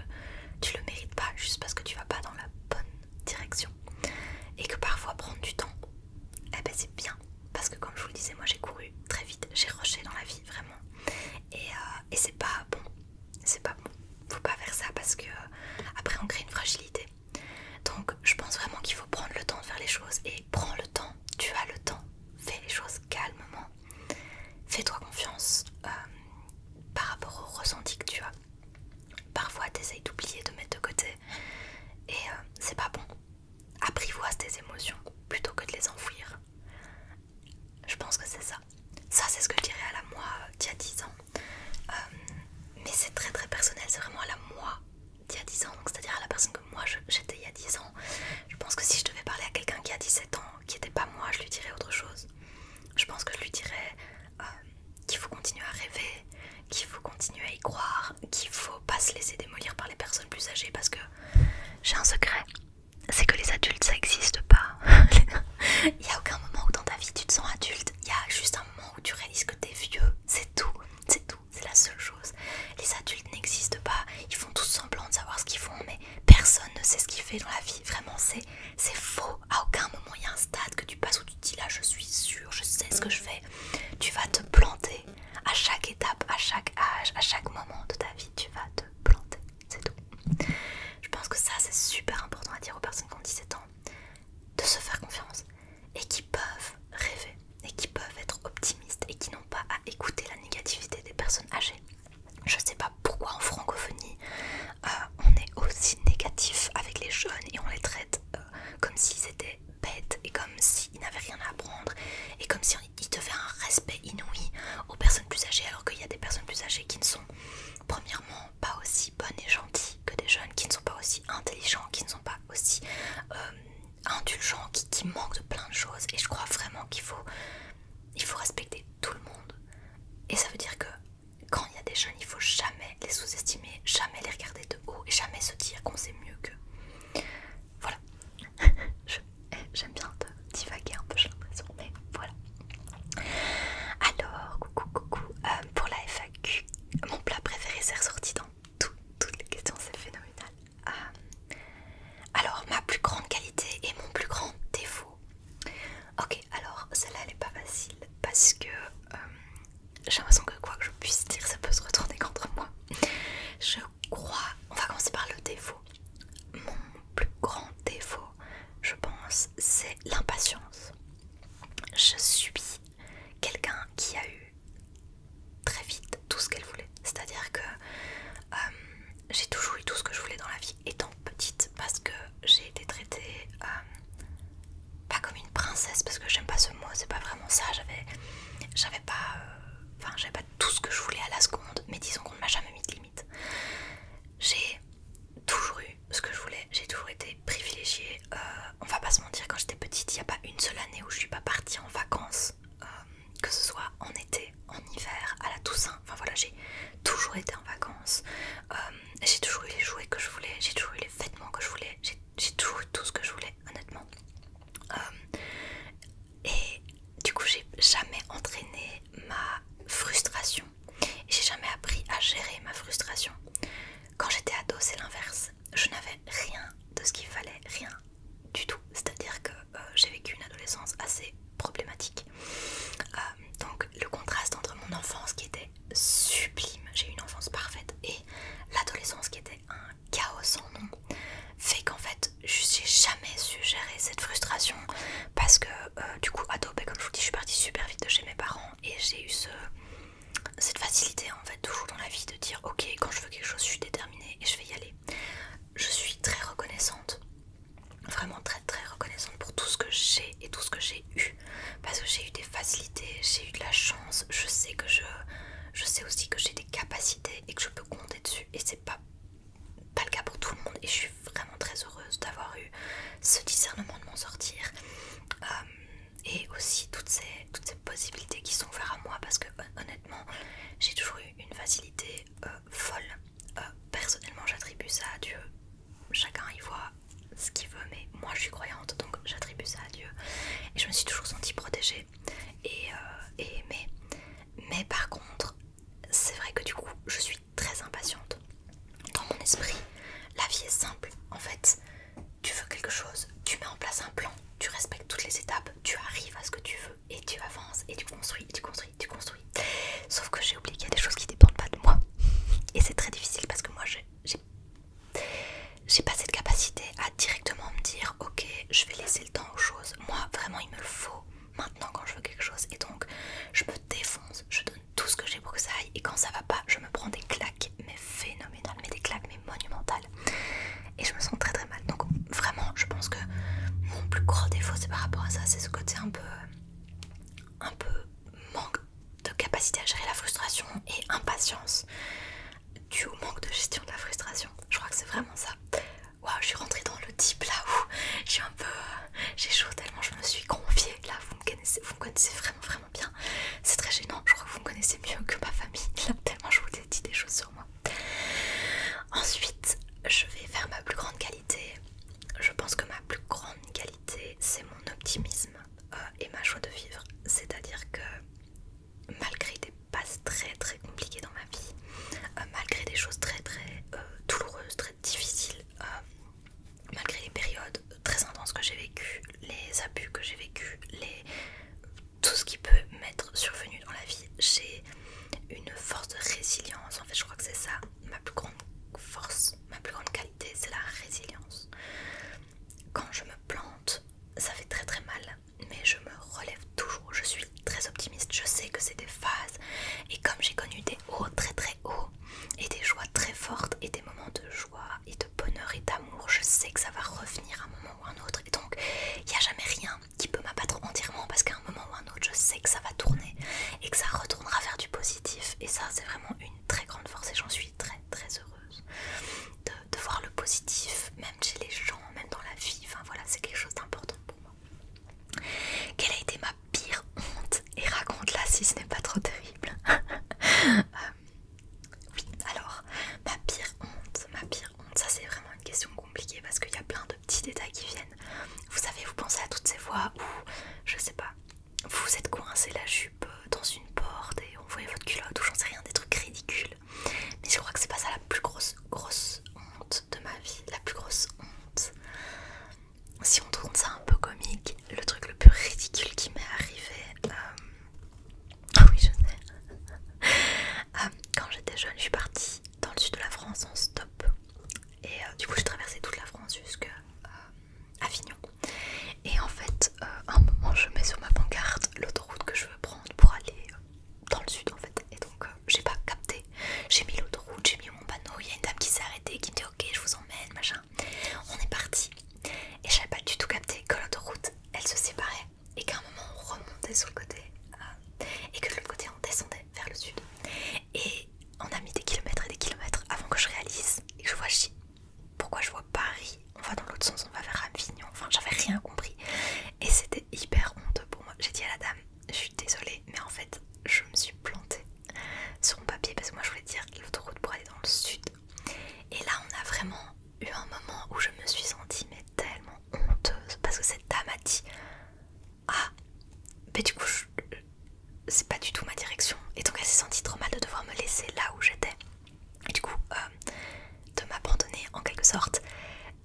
qui manque de plein de choses et je crois vraiment il faut respecter tout le monde. Et ça veut dire que quand il y a des jeunes, il faut jamais les sous-estimer, jamais les regarder de haut et jamais se dire qu'on sait mieux qu'eux. Voilà. J'aime bien te divaguer un peu, j'ai l'impression, mais voilà. Alors, coucou, pour la FAQ, mon plat préféré s'est ressorti dans toutes les questions, c'est phénoménal. Alors, ma plus grande qualité et mon plus grand défaut. Ok, alors celle-là elle est pas facile parce que j'ai l'impression que quoi que je puisse dire, ça peut se retourner contre moi. Je crois, on va commencer par le défaut. Mon plus grand défaut, je pense, c'est l'impatience. Je suis quelqu'un qui a eu très vite tout ce qu'elle voulait. C'est-à-dire que j'ai toujours eu tout ce que je voulais dans la vie étant petite parce que j'ai été traitée pas comme une princesse parce que j'aime pas ce mot, c'est pas vraiment ça. J'avais pas tout ce que je voulais à la seconde, mais disons qu'on ne m'a jamais mis de limite. J'ai toujours eu ce que je voulais, j'ai toujours été privilégiée. On va pas se mentir, quand j'étais petite, il n'y a pas une seule année où je suis pas partie en vacances, que ce soit en été, en hiver, à la Toussaint. Enfin voilà, j'ai toujours été en vacances. J'ai toujours eu les jouets que je voulais, j'ai toujours eu les vêtements que je voulais, j'ai toujours eu tout ce que je voulais, honnêtement. Et du coup, j'ai jamais entraîné ma frustration et j'ai jamais appris à gérer ma frustration. Quand j'étais ado, c'est l'inverse. Je n'avais rien de ce qu'il fallait, rien du tout. C'est-à-dire que j'ai vécu une adolescence assez problématique. Donc le contraste entre mon enfance qui était sublime, j'ai eu une enfance parfaite, et l'adolescence qui était un chaos sans nom, fait qu'en fait j'ai jamais su gérer cette frustration parce que du coup ado, comme je vous dis, je suis partie super vite de chez mes parents et j'ai eu cette facilité en fait toujours dans la vie de dire ok, quand je veux quelque chose je suis déterminée et je vais y aller. Je suis très reconnaissante, vraiment très très reconnaissante pour tout ce que j'ai et tout ce que j'ai eu parce que j'ai eu des facilités, j'ai eu de la chance, je sais aussi que j'ai des capacités et que je peux compter dessus et c'est pas le cas pour tout le monde et je suis vraiment très heureuse d'avoir eu ce discernement de m'en sortir et aussi toutes ces possibilités qui sont ouvertes à moi parce que honnêtement j'ai toujours eu une facilité folle. Personnellement j'attribue ça à Dieu, chacun y voit ce qu'il veut mais moi je suis croyante donc j'attribue ça à Dieu et je me suis toujours sentie protégée et aimée. Mais par contre c'est vrai que du coup je suis très impatiente. Dans mon esprit la vie est simple en fait, tu veux quelque chose, tu mets en place un plan, tu respectes toutes les étapes, tu arrives à ce que tu veux et tu avances et tu construis, tu construis, tu construis. Sauf que j'ai oublié qu'il y a des choses qui dépendent pas de moi et c'est très difficile parce que moi j'ai pas cette capacité à directement me dire ok je vais laisser le temps aux choses. Moi vraiment il me le faut maintenant quand je veux quelque chose et donc je me défonce, je donne tout ce que j'ai pour que ça aille et quand ça va pas je me prends des claques mais phénoménales, mais des claques mais monumentales et je me sens très très mal. Donc vraiment je pense que mon plus gros défaut c'est par rapport à ça, c'est ce côté un peu manque de capacité à gérer la frustration et impatience dû au manque de gestion de la frustration. Je crois que c'est vraiment ça. Waouh, je suis rentrée dans le type là où j'ai chaud tellement je me suis confiée. Là vous me connaissez vraiment vraiment bien. C'est très gênant, je crois que vous me connaissez mieux que ma famille là, tellement je vous ai dit des choses sur moi. Ensuite je vais vers ma plus grande qualité. Je pense que ma plus grande qualité c'est mon optimisme et ma joie de vivre. C'est-à-dire que malgré des passes très très compliquées dans ma vie, malgré des choses très très douloureuses, très difficiles, malgré les périodes très intenses que j'ai vécues, les abus que j'ai vécus, tout ce qui peut m'être survenu dans la vie, j'ai une force de résilience. En fait je crois que c'est ça ma plus grande force, ma plus grande qualité, c'est la résilience. Quand je me plante ça fait très très mal mais je me relève toujours, je suis très optimiste, je sais que c'est des phases et comme j'ai connu des hauts très très hauts et des joies très fortes et des moments de joie et de bonheur et d'amour, je sais que ça va revenir à un moment ou un autre et donc il n'y a jamais rien qui peut m'abattre entièrement parce qu'à un moment ou un autre je sais que ça va tourner et que ça retournera vers du positif et ça c'est vraiment une très grande force et j'en suis très très heureuse de voir le positif même chez les gens, même dans la vie, enfin voilà c'est quelque chose d'important pour moi. j'étais jeune, je suis partie dans le sud de la France en stop. Et du coup j'ai traversé toute la France jusqu'à Avignon. Et en fait, à un moment je mets sur ma pancarte l'autoroute que je veux prendre pour aller dans le sud en fait. Et donc j'ai pas capté, j'ai mis l'autoroute, j'ai mis mon panneau, il y a une dame qui s'est arrêtée, qui me dit ok je vous emmène, machin. On est parti. Et j'avais pas du tout capté que l'autoroute, elle se séparait. Et qu'à un moment on remontait sur le côté. Et que de l'autre côté on descendait vers le sud. Et on a mis des kilomètres et des kilomètres avant que je réalise. Et que je vois, je dis pourquoi je vois Paris, on va dans l'autre sens, on va vers Avignon. Enfin j'avais rien compris. Et c'était hyper honteux pour moi. J'ai dit à la dame, je suis désolée mais en fait je me suis plantée sur mon papier parce que moi je voulais dire l'autoroute pour aller dans le sud. Et là on a vraiment eu un moment où je me suis sentie mais tellement honteuse parce que cette dame a dit ah mais du coup c'est pas du tout ma direction. Et donc elle s'est sentie trop mal de devoir me laisser là où j'étais. Et du coup de m'abandonner en quelque sorte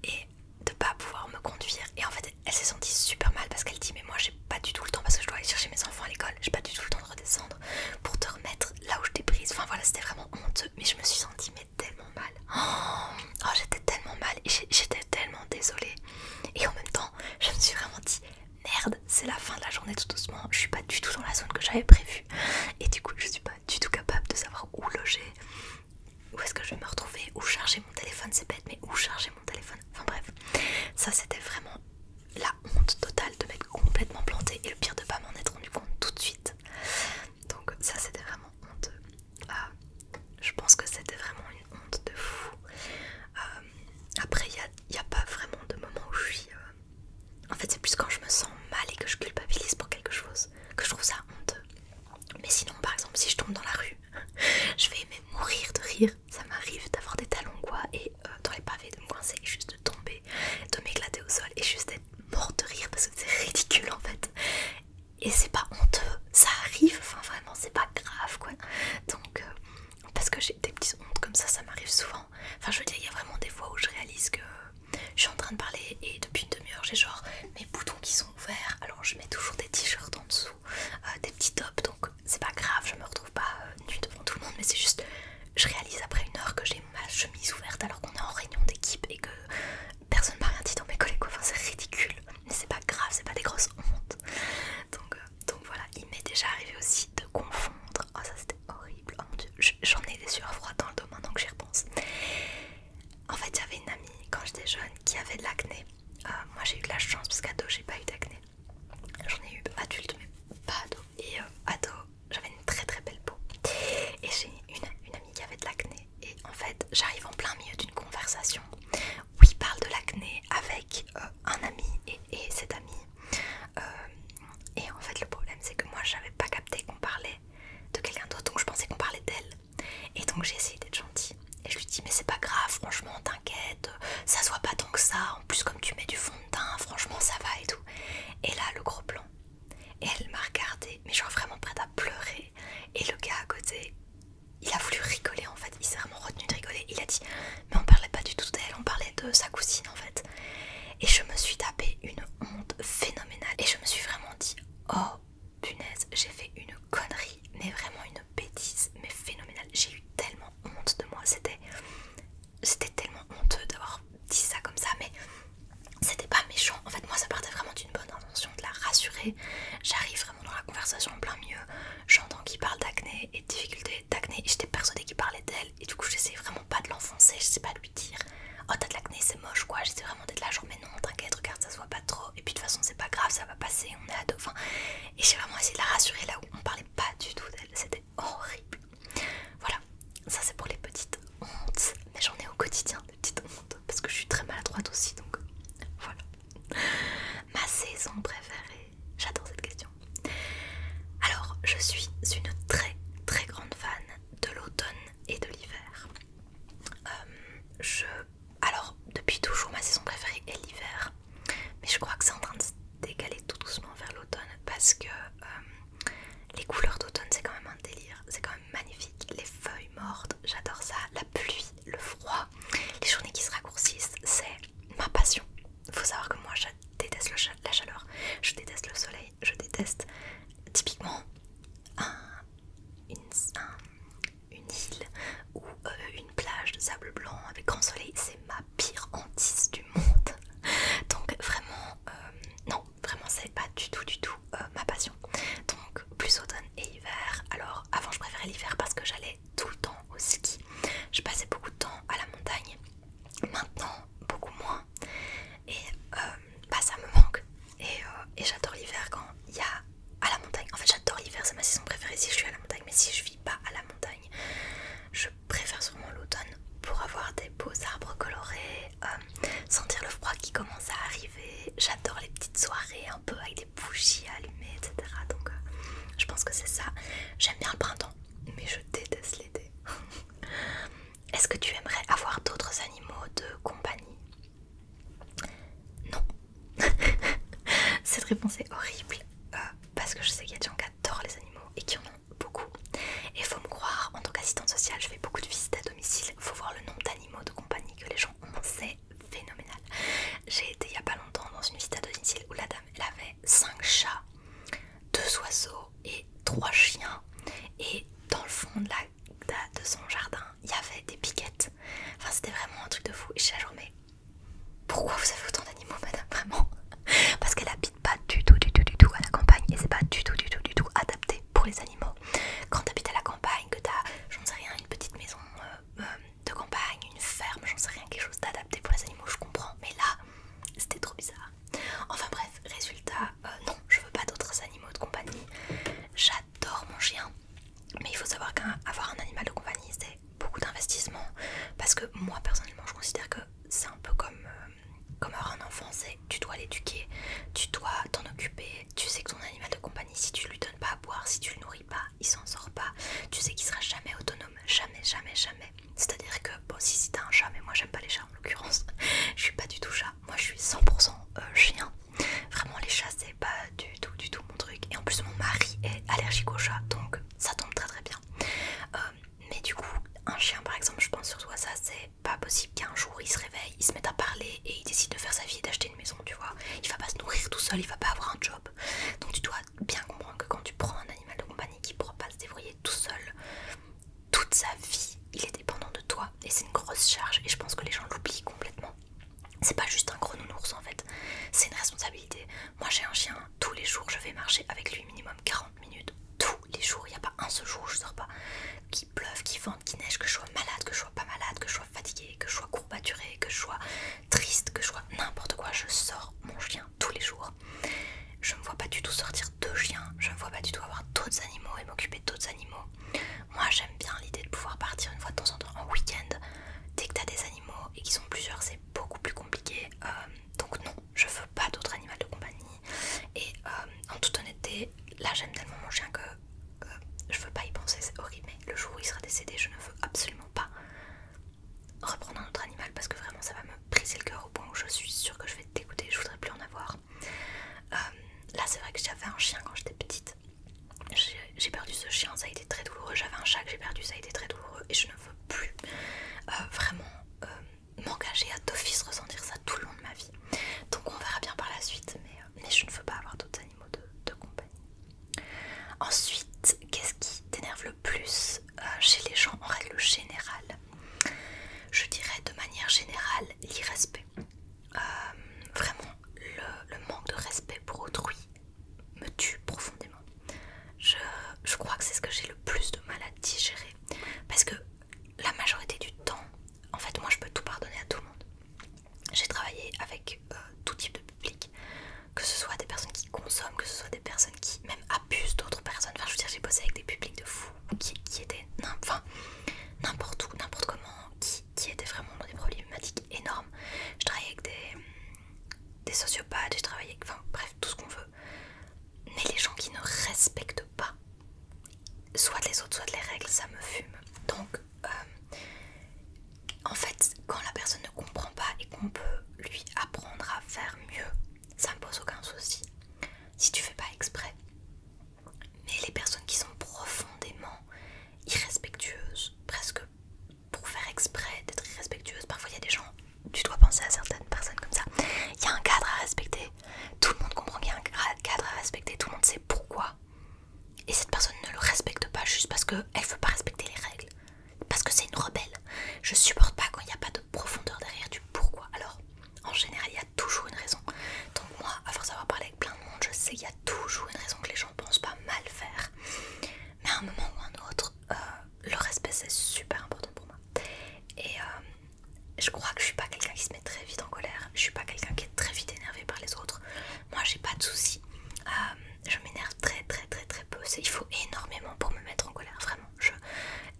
et de pas pouvoir me conduire. Et en fait elle s'est sentie super mal parce qu'elle dit mais moi j'ai pas du tout le temps parce que je dois aller chercher mes enfants à l'école, j'ai pas du tout le temps de redescendre pour te remettre là où je t'ai prise. Enfin voilà, c'était vraiment honteux mais je me suis sentie mais tellement mal. Oh j'étais tellement mal et j'étais tellement désolée. Et en même temps je me suis vraiment dit merde, c'est la fin de la journée tout doucement, je suis pas du tout dans la zone que j'avais prévue. Et du coup je suis pas du tout capable de savoir où loger, où est-ce que je vais me retrouver, où charger mon téléphone, c'est bête mais où charger mon téléphone. Enfin bref, ça c'était vraiment la honte totale de m'être complètement plantée et le pire de pas m'en être rendu compte tout de suite. Donc ça c'était vraiment honteux. Je pense que c'était vraiment une honte de fou. Après il n'y a pas vraiment de moment où je suis... En fait c'est plus quand je me sens mal et que je culpabilise pour quelque chose que je trouve ça honteux. Mais sinon par exemple si je tombe dans la rue, je vais aimer mourir de rire. Ça m'arrive d'avoir des talons quoi et dans les pavés de me coincer et juste de tomber, de m'éclater au sol et juste d'être morte de rire parce que c'est ridicule en fait. Et c'est pas honteux, ça arrive, enfin vraiment c'est pas grave quoi. Donc parce que j'ai des petites hontes comme ça m'arrive souvent. Enfin je veux dire il y a vraiment des fois où je réalise que je suis en train de parler et depuis une demi-heure j'ai genre mes boutons qui sont ouverts. Alors je mets toujours des t-shirts en dessous, des petits tops, donc c'est pas grave, je me retrouve pas nue devant tout le monde. Mais c'est juste, je réalise après une heure que j'ai ma chemise ouverte alors qu'on est en réunion d'équipe et que personne m'a rien dit dans mes collègues. Enfin c'est ridicule, mais c'est pas grave, c'est pas des grosses hontes. Donc voilà, il m'est déjà arrivé aussi de confondre. Oh ça c'était horrible, oh mon dieu, j'en ai des sueurs froides dans le dos maintenant que j'y repense. En fait j'avais une amie quand j'étais jeune qui avait de l'acné. Moi j'ai eu de la chance parce qu'ado j'ai pas eu d'acné. J'en ai eu adulte mais pas ado. Et ado j'avais une très très belle peau. Et j'ai une amie qui avait de l'acné. Et en fait j'arrive en plein milieu d'une conversation où il parle de l'acné avec un ami et cette amie. Et en fait le problème c'est que moi j'avais pas capté qu'on parlait de quelqu'un d'autre, donc je pensais qu'on parlait d'elle. Et donc j'ai essayé d'être gentille et je lui dis mais c'est pas grave, franchement t'inquiète, ça se voit pas tant que ça, en plus comme tu mets du fond de teint, franchement ça va et tout. Et là le gros plan, et elle m'a regardée mais genre vraiment prête à pleurer. Et le gars à côté il a voulu rigoler en fait, il s'est vraiment retenu de rigoler. Il a dit mais on parlait pas du tout d'elle, on parlait de sa cousine en fait. Et je me suis tapé une honte phénoménale et je me suis vraiment dit oh punaise j'ai fait une connerie, mais vraiment une bêtise mais phénoménale. J'ai eu tellement honte fait beaucoup de visites à domicile. Faut voir le nombre d'animaux de compagnie que les gens ont, c'est phénoménal. J'ai été il y a pas longtemps dans une visite à domicile où la dame elle avait 5 chats, 2 oiseaux et 3 chiens, et dans le fond de son jardin il y avait des piquettes. Enfin c'était vraiment un truc de fou. Et je suis là genre mais pourquoi vous avez autant d'animaux madame, vraiment? Parce qu'elle habite pas du tout à la campagne et c'est pas du tout adapté pour les animaux. Quand tu habites à la campagne, que tu as, j'en sais rien, une petite maison de campagne, une ferme, j'en sais rien, quelque chose d'adapté pour les animaux, je comprends. Mais là, c'était trop bizarre. Enfin bref, résultat, non, je veux pas d'autres animaux de compagnie. J'adore mon chien, mais il faut savoir qu'avoir un animal de compagnie, c'est beaucoup d'investissement. Parce que moi, personnellement, je considère que c'est un peu comme avoir un enfant, c'est tu dois l'éduquer, tu dois t'en occuper. Tu sais que ton animal de compagnie, si tu lui donnes pas à boire, si tu le nourris pas, il s'en sort pas. Tu sais qu'il sera jamais autonome, jamais. C'est à dire que bon, si t'as un chat, mais moi j'aime pas les chats en l'occurrence, je suis pas du tout chat, moi je suis 100% chien. Vraiment les chats c'est pas du tout mon truc. Et en plus mon mari est allergique aux chats, donc ça tombe très bien. Mais du coup un chien par exemple, je pense surtout à ça, c'est pas possible qu'un jour il se réveille, il se mette à parler et il décide de faire sa vie et d'acheter une maison, tu vois. Il va pas se nourrir tout seul, il va pas avoir un job. Donc tu dois bien comprendre que quand tu prends un animal de compagnie qui pourra pas se débrouiller tout seul toute sa vie, il est dépendant de toi et c'est une grosse charge et je pense que les gens l'oublient complètement. C'est pas juste un gros nounours en fait, c'est une responsabilité. Moi j'ai un chien, tous les jours je vais marcher avec lui minimum 40 minutes. Tous les jours, il n'y a pas un seul jour où je sors pas. Qu'il pleuve, qu'il vente, qu'il neige, que je sois malade, que je sois pas malade, que je sois fatiguée, que je sois courbaturée, que je sois triste, que je sois n'importe quoi, je sors mon chien tous les jours. Je me vois pas du tout sortir deux chiens, je me vois pas du tout avoir d'autres animaux et m'occuper d'autres animaux. Moi j'aime bien l'idée de pouvoir partir une fois de temps en temps en week-end. Dès que t'as des animaux et qu'ils sont plusieurs, c'est beaucoup plus compliqué. Donc non, je veux pas d'autres animaux de compagnie. Et en toute honnêteté, là j'aime tellement mon chien que je veux pas y penser, c'est horrible. Mais le jour où il sera décédé, je ne veux absolument pas reprendre un autre animal parce que vraiment ça va me briser le cœur au point où je suis sûre que je vais être dégoûtée, je voudrais plus en avoir. Là c'est vrai que j'avais un chien quand j'étais petite. J'ai perdu ce chien, ça a été très douloureux. J'avais un chat que j'ai perdu, ça a été très douloureux. Et je ne veux plus vraiment m'engager à d'office ressentir ça tout le long de ma vie. Donc on verra bien par la suite, mais je ne veux pas avoir d'autres animaux de compagnie. Ensuite, qu'est-ce qui t'énerve le plus chez les gens en règle générale? Je dirais de manière générale l'irrespect. Vraiment le manque de respect pour autrui me tue profondément. Je crois que c'est ce que j'ai le plus de mal à digérer parce que la majorité du temps, en fait moi je peux tout pardonner à tout le monde. J'ai travaillé avec tout type de public, que ce soit des personnes qui consomment, que ce soit des personnes qui même abusent d'autres personnes. Enfin je veux dire, j'ai bossé avec des publics de fous qui étaient n'importe où, n'importe comment, qui étaient vraiment dans des problématiques énormes. Je travaillais avec des sociopathes, j'ai travaillé avec, enfin bref, tout ce qu'on veut. Mais les gens qui ne respectent pas soit les autres, soit les règles, ça me fume. Donc en fait, quand la personne ne comprend pas et qu'on peut lui apprendre à faire mieux, ça me pose aucun souci. Si tu fais pas exprès. Mais les personnes qui sont profondément irrespectueuses, presque pour faire exprès d'être irrespectueuses, parfois il y a des gens, tu dois penser à certaines personnes comme ça. Il y a un cadre à respecter, tout le monde comprend qu'il y a un cadre à respecter, tout le monde sait pourquoi. Et cette personne ne le respecte pas juste parce qu'elle veut pas respecter les règles. Parce que c'est une rebelle. Je supporte pas quand il n'y a pas de profondeur derrière du pourquoi. Alors, en général, il y a toujours une raison. Donc moi, à force d'avoir parlé avec plein de monde, je sais qu'il y a toujours une raison que les gens pensent pas mal faire. Mais à un moment ou un autre, le respect c'est super important pour moi. Et je crois que je suis pas quelqu'un qui se met très vite en colère. Je suis pas quelqu'un qui est très vite énervé par les autres. Moi, j'ai pas de soucis. Je m'énerve très peu. Il faut énormément pour me mettre en colère, vraiment.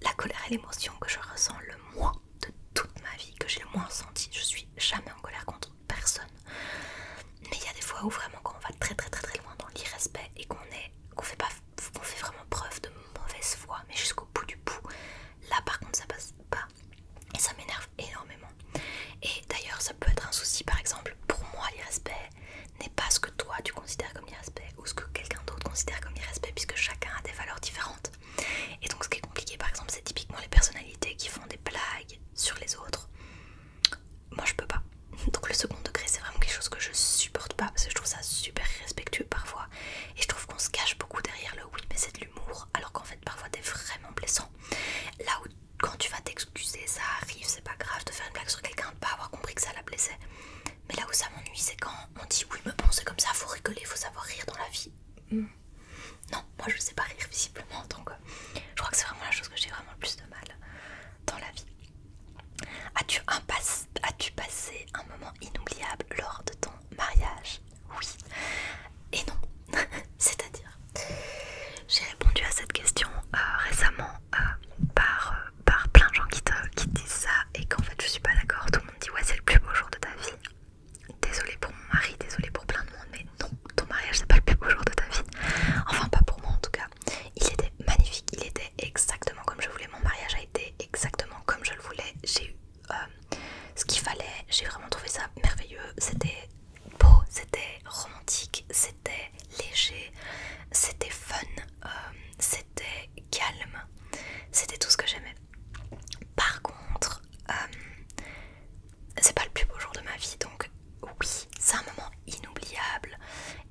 La colère est l'émotion que je ressens le moins de toute ma vie, que j'ai le moins ressenti. Je suis jamais en colère contre personne. Mais il y a des fois où vraiment quand on va très loin dans l'irrespect et qu'on fait vraiment preuve de mauvaise foi, mais jusqu'au bout du bout, là par contre ça passe pas. Et ça m'énerve énormément. Et d'ailleurs ça peut être un souci, par exemple, pour moi l'irrespect n'est pas ce que toi tu considères comme l'irrespect ou ce que quelqu'un d'autre considère comme l'irrespect, puisque chacun a des valeurs différentes. Et donc ce qui est compliqué par exemple, c'est typiquement les personnalités As-tu passé un moment inoubliable lors de ton mariage? Oui et non. C'est-à-dire, j'ai répondu à cette question récemment par plein de gens qui te disent ça et qu'en fait je suis pas d'accord. Tout le monde dit ouais c'est le plus beau jour de ta vie. Désolée pour mon mari, désolée pour plein de monde, mais non, ton mariage c'est pas le plus beau jour de ta vie. Enfin pas pour moi en tout cas. Il était magnifique, il était exactement comme je voulais. Mon mariage a été exactement comme je le voulais. J'ai eu ce qu'il fallait, j'ai vraiment trouvé ça merveilleux. C'était beau, c'était romantique, c'était léger, c'était fun, c'était calme, c'était tout ce que j'aimais. Par contre, c'est pas le plus beau jour de ma vie, donc oui, c'est un moment inoubliable.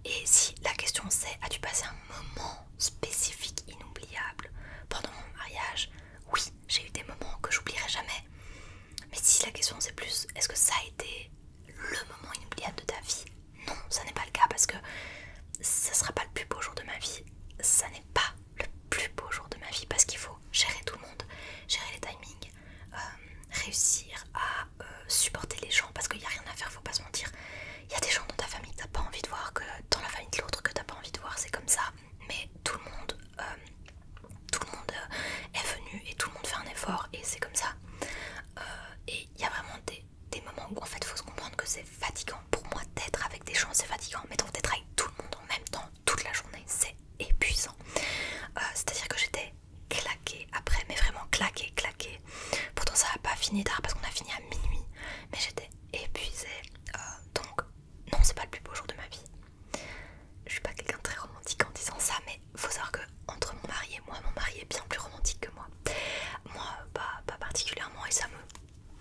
Et si la question c'est as-tu passé un moment spécifique inoubliable pendant mon mariage? Oui, j'ai eu des moments que j'oublierai jamais. Mais si la question c'est plus est-ce que ça a été le moment inoubliable de ta vie? Non, ça n'est pas le cas parce que ça sera pas le plus beau jour de ma vie. Ça n'est pas le plus beau jour de ma vie parce qu'il faut gérer tout le monde, gérer les timings, réussir à supporter les gens parce qu'il n'y a rien à faire, faut pas se mentir. Il y a des gens dans ta famille que t'as pas envie de voir, que dans la famille de l'autre que t'as pas envie de voir, c'est comme ça. Mais tout le monde est venu et tout le monde fait un effort et c'est comme ça. Et il y a vraiment des moments où en fait il faut se comprendre que c'est fatigant. Pour moi d'être avec des gens c'est fatigant, mais donc d'être avec tout le monde en même temps toute la journée c'est épuisant. C'est à dire que j'étais claquée après, mais vraiment claquée. Pourtant ça n'a pas fini tard parce qu'on a fini à minuit, mais j'étais épuisée. Donc non, c'est pas le plus beau jour de ma vie. Je suis pas quelqu'un de très romantique en disant ça, mais faut savoir que entre mon mari et moi, mon mari est bien plus romantique que moi. Moi pas particulièrement, et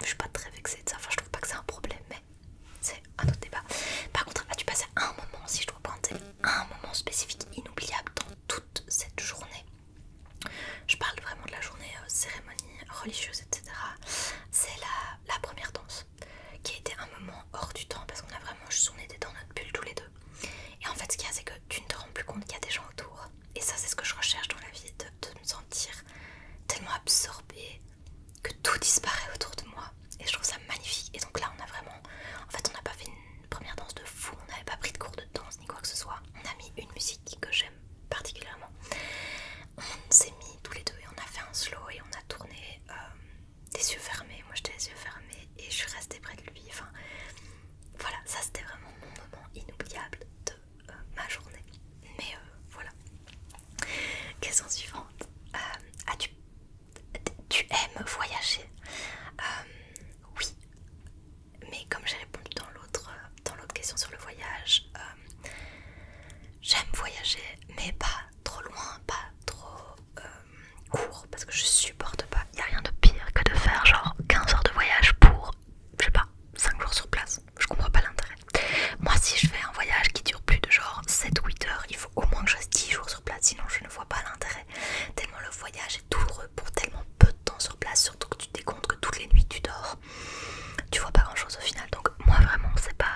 je suis pas très vexée de ça. Enfin je trouve pas que c'est un problème, mais c'est un autre débat. Par contre, as-tu passé un moment, si je dois pointer un moment spécifique inoubliable dans toute cette journée? Je parle vraiment de la journée cérémonie religieuse, etc. C'est la première danse qui a été un moment hors du temps parce qu'on a vraiment juste, on était dans notre bulle tous les deux. Et en fait ce qu'il y a c'est que tu ne te rends plus compte qu'il y a des gens autour. Et ça c'est ce que je recherche dans la vie, de me sentir tellement absorbée que tout disparaît autour de moi. Et je trouve ça magnifique. Et donc là on a vraiment, en fait on n'a pas fait une première danse de fou, on n'avait pas pris de cours de danse ni quoi que ce soit. On a mis une musique que j'aime particulièrement. On s'est mis tous les deux et on a fait un slow et on a tourné des yeux fermés. Moi j'étais les yeux fermés et je suis restée près de lui. Enfin voilà, ça c'était vraiment mon moment inoubliable de ma journée. Mais voilà. Question suivante. Tu aimes voyager? Oui. Mais comme j'ai répondu dans l'autre question sur le voyage, j'aime voyager, mais pas trop loin, pas trop court, parce que je supporte pas. Il n'y a rien de pire que de faire genre 15 heures de voyage pour, je sais pas, 5 jours sur place. Je comprends pas l'intérêt. Moi, si je fais un voyage qui dure plus de genre 7 ou 8 heures, il faut au moins que je reste 10 jours sur place, sinon je ne vois pas l'intérêt. Tellement le voyage est douloureux pour tellement peu de temps sur place, surtout que tu te comptes que toutes les nuits tu dors. Tu vois pas grand chose au final, donc moi vraiment c'est pas,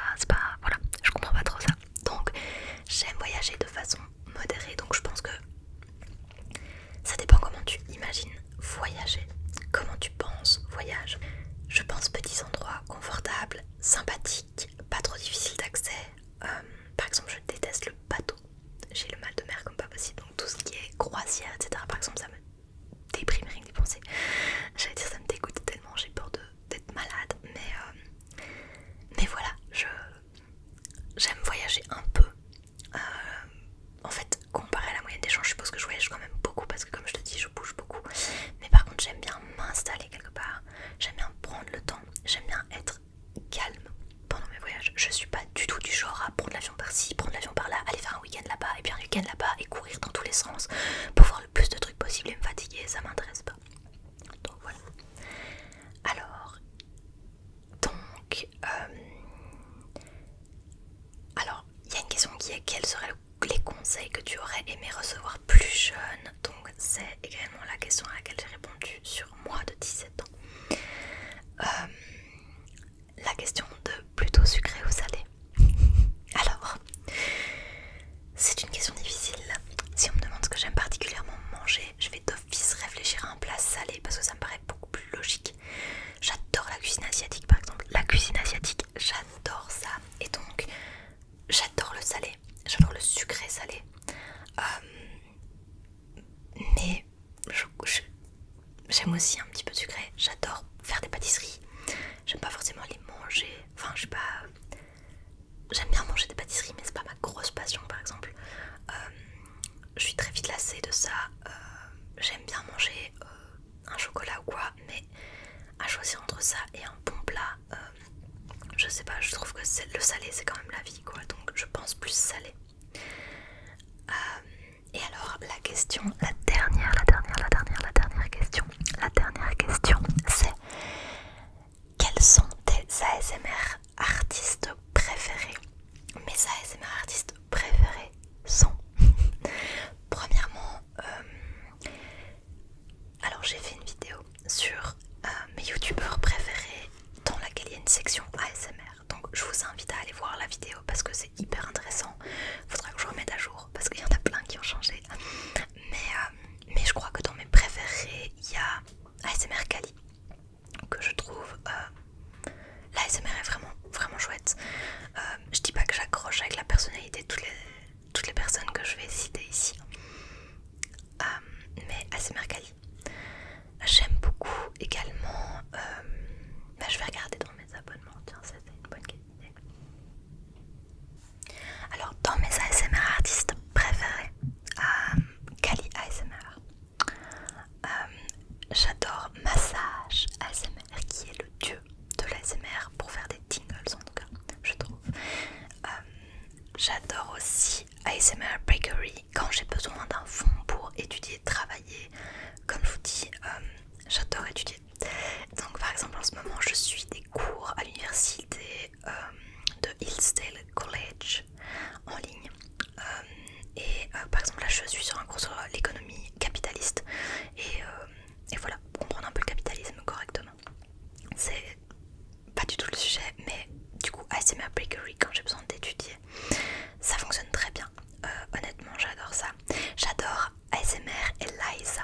voilà, je comprends pas trop ça. Donc j'aime voyager de façon modérée, donc je pense que ça dépend comment tu imagines voyager, comment tu penses voyage. Je pense petits endroits confortables, sympathiques, pas trop difficiles d'accès. Par exemple je déteste le bateau, j'ai le mal de mer comme pas possible, donc tout ce qui est croisière etc. par exemple ça me déprime rien que d'y penser. J'allais dire ça me dégoûte tellement, j'ai peur d'être malade, mais voilà, j'aime voyager un peu. En fait, comparé à la moyenne des gens, je suppose que je voyage quand même beaucoup parce que comme je te dis, je bouge beaucoup. Mais par contre, j'aime bien m'installer quelque part, j'aime bien prendre le temps, j'aime bien être calme pendant mes voyages. Je suis pas du tout du genre à prendre l'avion par-ci, prendre l'avion par-là, aller faire un week-end là-bas et puis un week-end là-bas et courir dans tous les sens pour voir le plus de trucs possible et me fatiguer, ça m'intéresse pas. Donc voilà. Alors, il y a une question qui est quels seraient les conseils que tu aurais aimé recevoir plus jeune? Donc c'est également la question à laquelle j'ai répondu sur moi de 17 ans. La question de plutôt sucré ou salé. Alors, c'est une question difficile. Si on me demande ce que j'aime particulièrement manger, je vais d'office réfléchir à un plat salé parce que ça me paraît beaucoup plus logique. J'adore la cuisine j'adore faire des pâtisseries. J'aime pas forcément les manger, enfin je sais pas, j'aime bien manger des pâtisseries mais c'est pas ma grosse passion par exemple. Je suis très vite lassée de ça. J'aime bien manger un chocolat ou quoi, mais à choisir entre ça et un bon plat, je sais pas, je trouve que le salé c'est quand même la vie quoi, donc je pense plus salé. Et alors la question, la dernière question, c'est quels sont tes ASMR artistes préférés? Mes ASMR artistes préférés sont premièrement, alors j'ai fait une vidéo sur mes youtubeurs préférés dans laquelle il y a une section ASMR, donc je vous invite à aller voir la vidéo parce que c'est hyper intéressant. Faudra que je remette à jour parce qu'il y en a plein qui ont changé, mais je crois que dans mes préférés il y a ASMR Kali, que je trouve l'ASMR est vraiment chouette. Je dis pas que j'accroche avec la personnalité de toutes les personnes que je vais citer ici, mais ASMR Kali. J'aime beaucoup également, je vais regarder dans mes abonnements, tiens ça c'est une bonne idée. Alors dans mes ASMR artistes préférés, Kali ASMR, j'adore Massage ASMR qui est le dieu de l'ASMR pour faire des tingles en tout cas je trouve. J'adore aussi ASMR Bakery quand j'ai besoin d'un fond pour étudier, travailler. Comme je vous dis, j'adore étudier. Donc par exemple en ce moment je suis des cours à l'université de Hillsdale College en ligne. Par exemple là je suis sur un cours sur l'économie capitaliste et voilà, pour comprendre un peu le capitalisme correctement. C'est pas du tout le sujet, mais du coup ASMR Bakery quand j'ai besoin d'étudier, ça fonctionne très bien. Honnêtement j'adore ça. J'adore ASMR Eliza.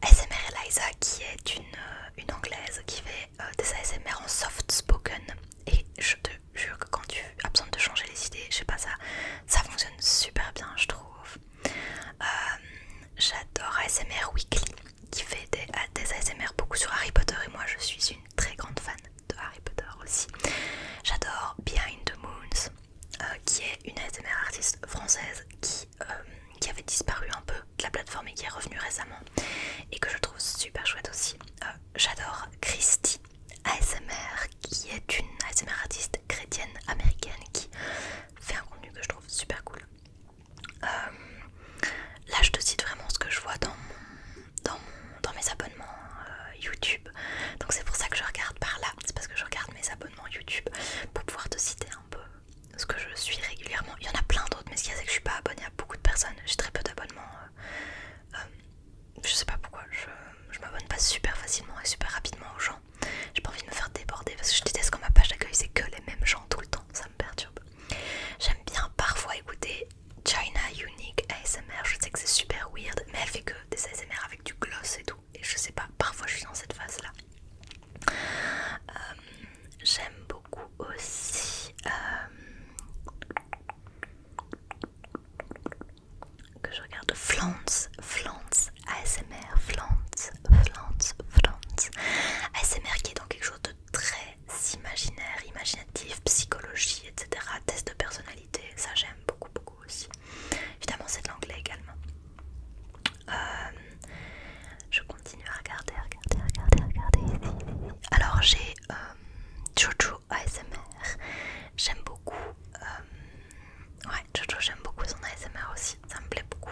ASMR Eliza qui est une anglaise qui fait des ASMR en soft spoken, et je te jure que quand tu as besoin de changer les idées, je sais pas, ça fonctionne super bien je trouve. J'adore ASMR Weekly qui fait des ASMR beaucoup sur Harry Potter et moi je suis une très grande fan de Harry Potter aussi. J'adore Behind the Moons qui est une ASMR artiste française qui avait disparu un peu de la plateforme et qui est revenue récemment et que je trouve super chouette aussi. J'adore Christy ASMR qui est une ASMR artiste chrétienne américaine qui fait un contenu que je trouve super cool. Là je te cite vraiment ce que je vois dans mes abonnements YouTube, donc c'est pour ça que je regarde par là, c'est parce que je regarde mes abonnements YouTube pour pouvoir te citer un peu ce que je suis régulièrement. Il y en a plein d'autres mais ce qu'il y a c'est que je suis pas abonnée à beaucoup de personnes, j'ai très peu d'abonnements. Je sais pas pourquoi, je m'abonne pas super facilement et super rapidement aux gens. J'ai pas envie de me faire déborder parce que je déteste quand ma page d'accueil c'est que les mêmes gens tout le temps, ça me perturbe. J'aime bien parfois écouter China Unique ASMR, je sais que c'est super weird mais elle fait que des ASMR avec du gloss et tout, et je sais pas, parfois je suis dans cette phase là. J'aime beaucoup aussi que je regarde Flance ASMR, Flance ASMR qui est dans quelque chose de très imaginaire, imaginatif, psychologie, etc. Test de personnalité, ça j'aime beaucoup aussi. Évidemment c'est de l'anglais également. Je continue à regarder ici. Alors j'ai Jojo ASMR, j'aime beaucoup. Ouais, Jojo j'aime beaucoup son ASMR aussi, ça me plaît beaucoup.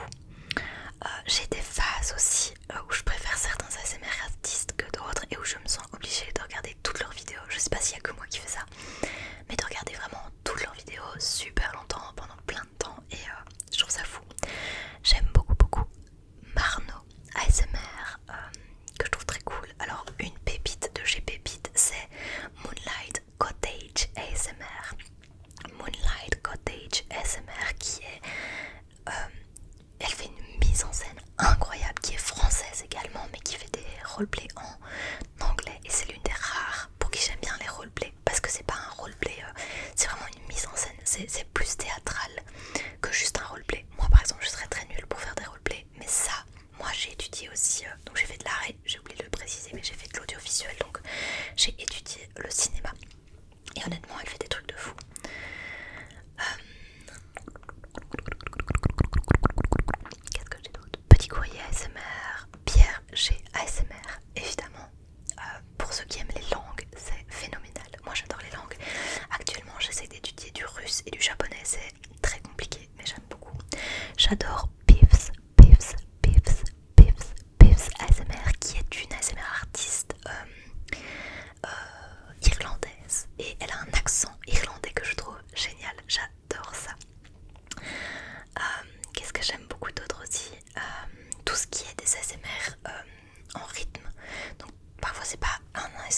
J'ai des phases aussi où je préfère certains ASMR artistes que d'autres et où je me sens obligée de regarder toutes leurs vidéos. Je sais pas s'il y a que moi qui fais ça, mais de regarder vraiment toutes leurs vidéos super longtemps, pendant plein de temps, et je trouve ça fou. J'aime beaucoup Marno ASMR que je trouve très cool. Alors une pépite de chez Pépite c'est Moonlight Cottage ASMR. Moonlight Cottage ASMR qui est elle fait une mise en scène incroyable, qui est française également mais qui fait des roleplays en anglais, et c'est l'une des rares pour qui j'aime bien les roleplays parce que c'est pas un roleplay, c'est vraiment une mise en scène, c'est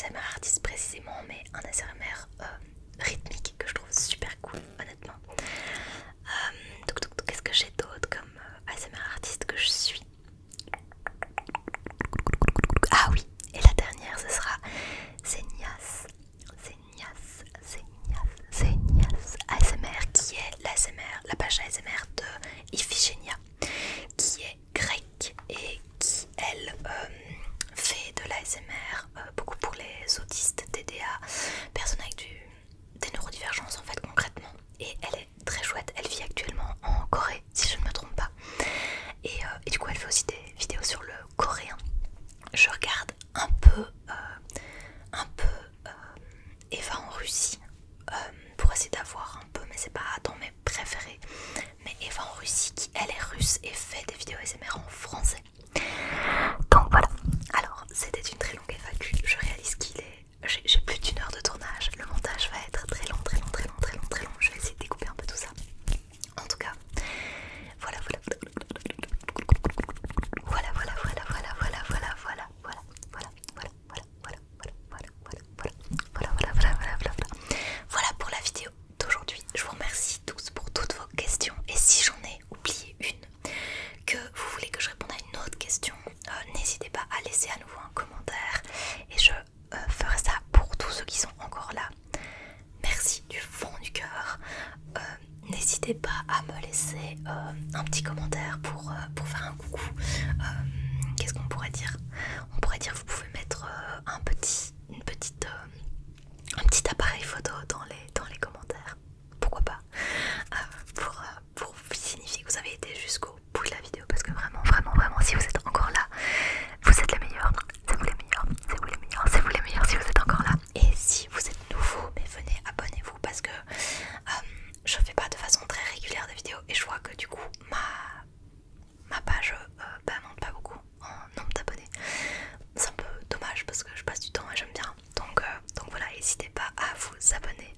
ASMR artiste précisément, mais un ASMR rythmique que je trouve super cool, honnêtement. Qu'est-ce que j'ai d'autre comme ASMR artiste que je suis? Ah oui, et la dernière ce sera Zenias ASMR, qui est l'ASMR, la page ASMR de Iphigénia, qui est grecque et qui elle fait de l'ASMR beaucoup pour les autistes, TDA, personnes avec des neurodivergences en fait concrètement. Et elle est très chouette, elle vit actuellement en Corée si je ne me trompe pas. Et du coup elle fait aussi des vidéos sur le coréen. Je regarde un peu Eva en Russie pour essayer d'avoir un peu, mais c'est pas dans mes préférés. Mais Eva en Russie qui elle est russe et fait des vidéos ASMR en français. Donc voilà, alors c'était une très longue FAQ, je réalise qu'il est... J'ai plus d'une heure de tournage, le montage va être très long, je vais essayer de découper un peu tout ça. En tout cas, voilà. Voilà pour la vidéo d'aujourd'hui. Je vous remercie tous pour toutes vos questions. Et si j'en ai oublié une, que vous voulez que je réponde à une autre question, n'hésitez pas à laisser à nouveau un commentaire. Et je ferai ça pour tous ceux qui sont encore là. Merci du fond du cœur. N'hésitez pas à me laisser un petit commentaire pour faire un coucou. Qu'est-ce qu'on pourrait dire? On pourrait dire que vous pouvez mettre un petit appareil photo dans les commentaires. Pourquoi pas? Pour signifier que vous avez été jusqu'au bout de la vidéo. Parce que vraiment, si vous êtes encore là, vous êtes les meilleurs. C'est vous les meilleurs si vous êtes encore là. Et si vous êtes nouveau, mais venez, abonnez-vous parce que je fais pas de façon très régulière de vidéos et je vois que du coup ma page monte pas beaucoup en nombre d'abonnés. C'est un peu dommage parce que je passe du temps et j'aime bien. Donc voilà, n'hésitez pas à vous abonner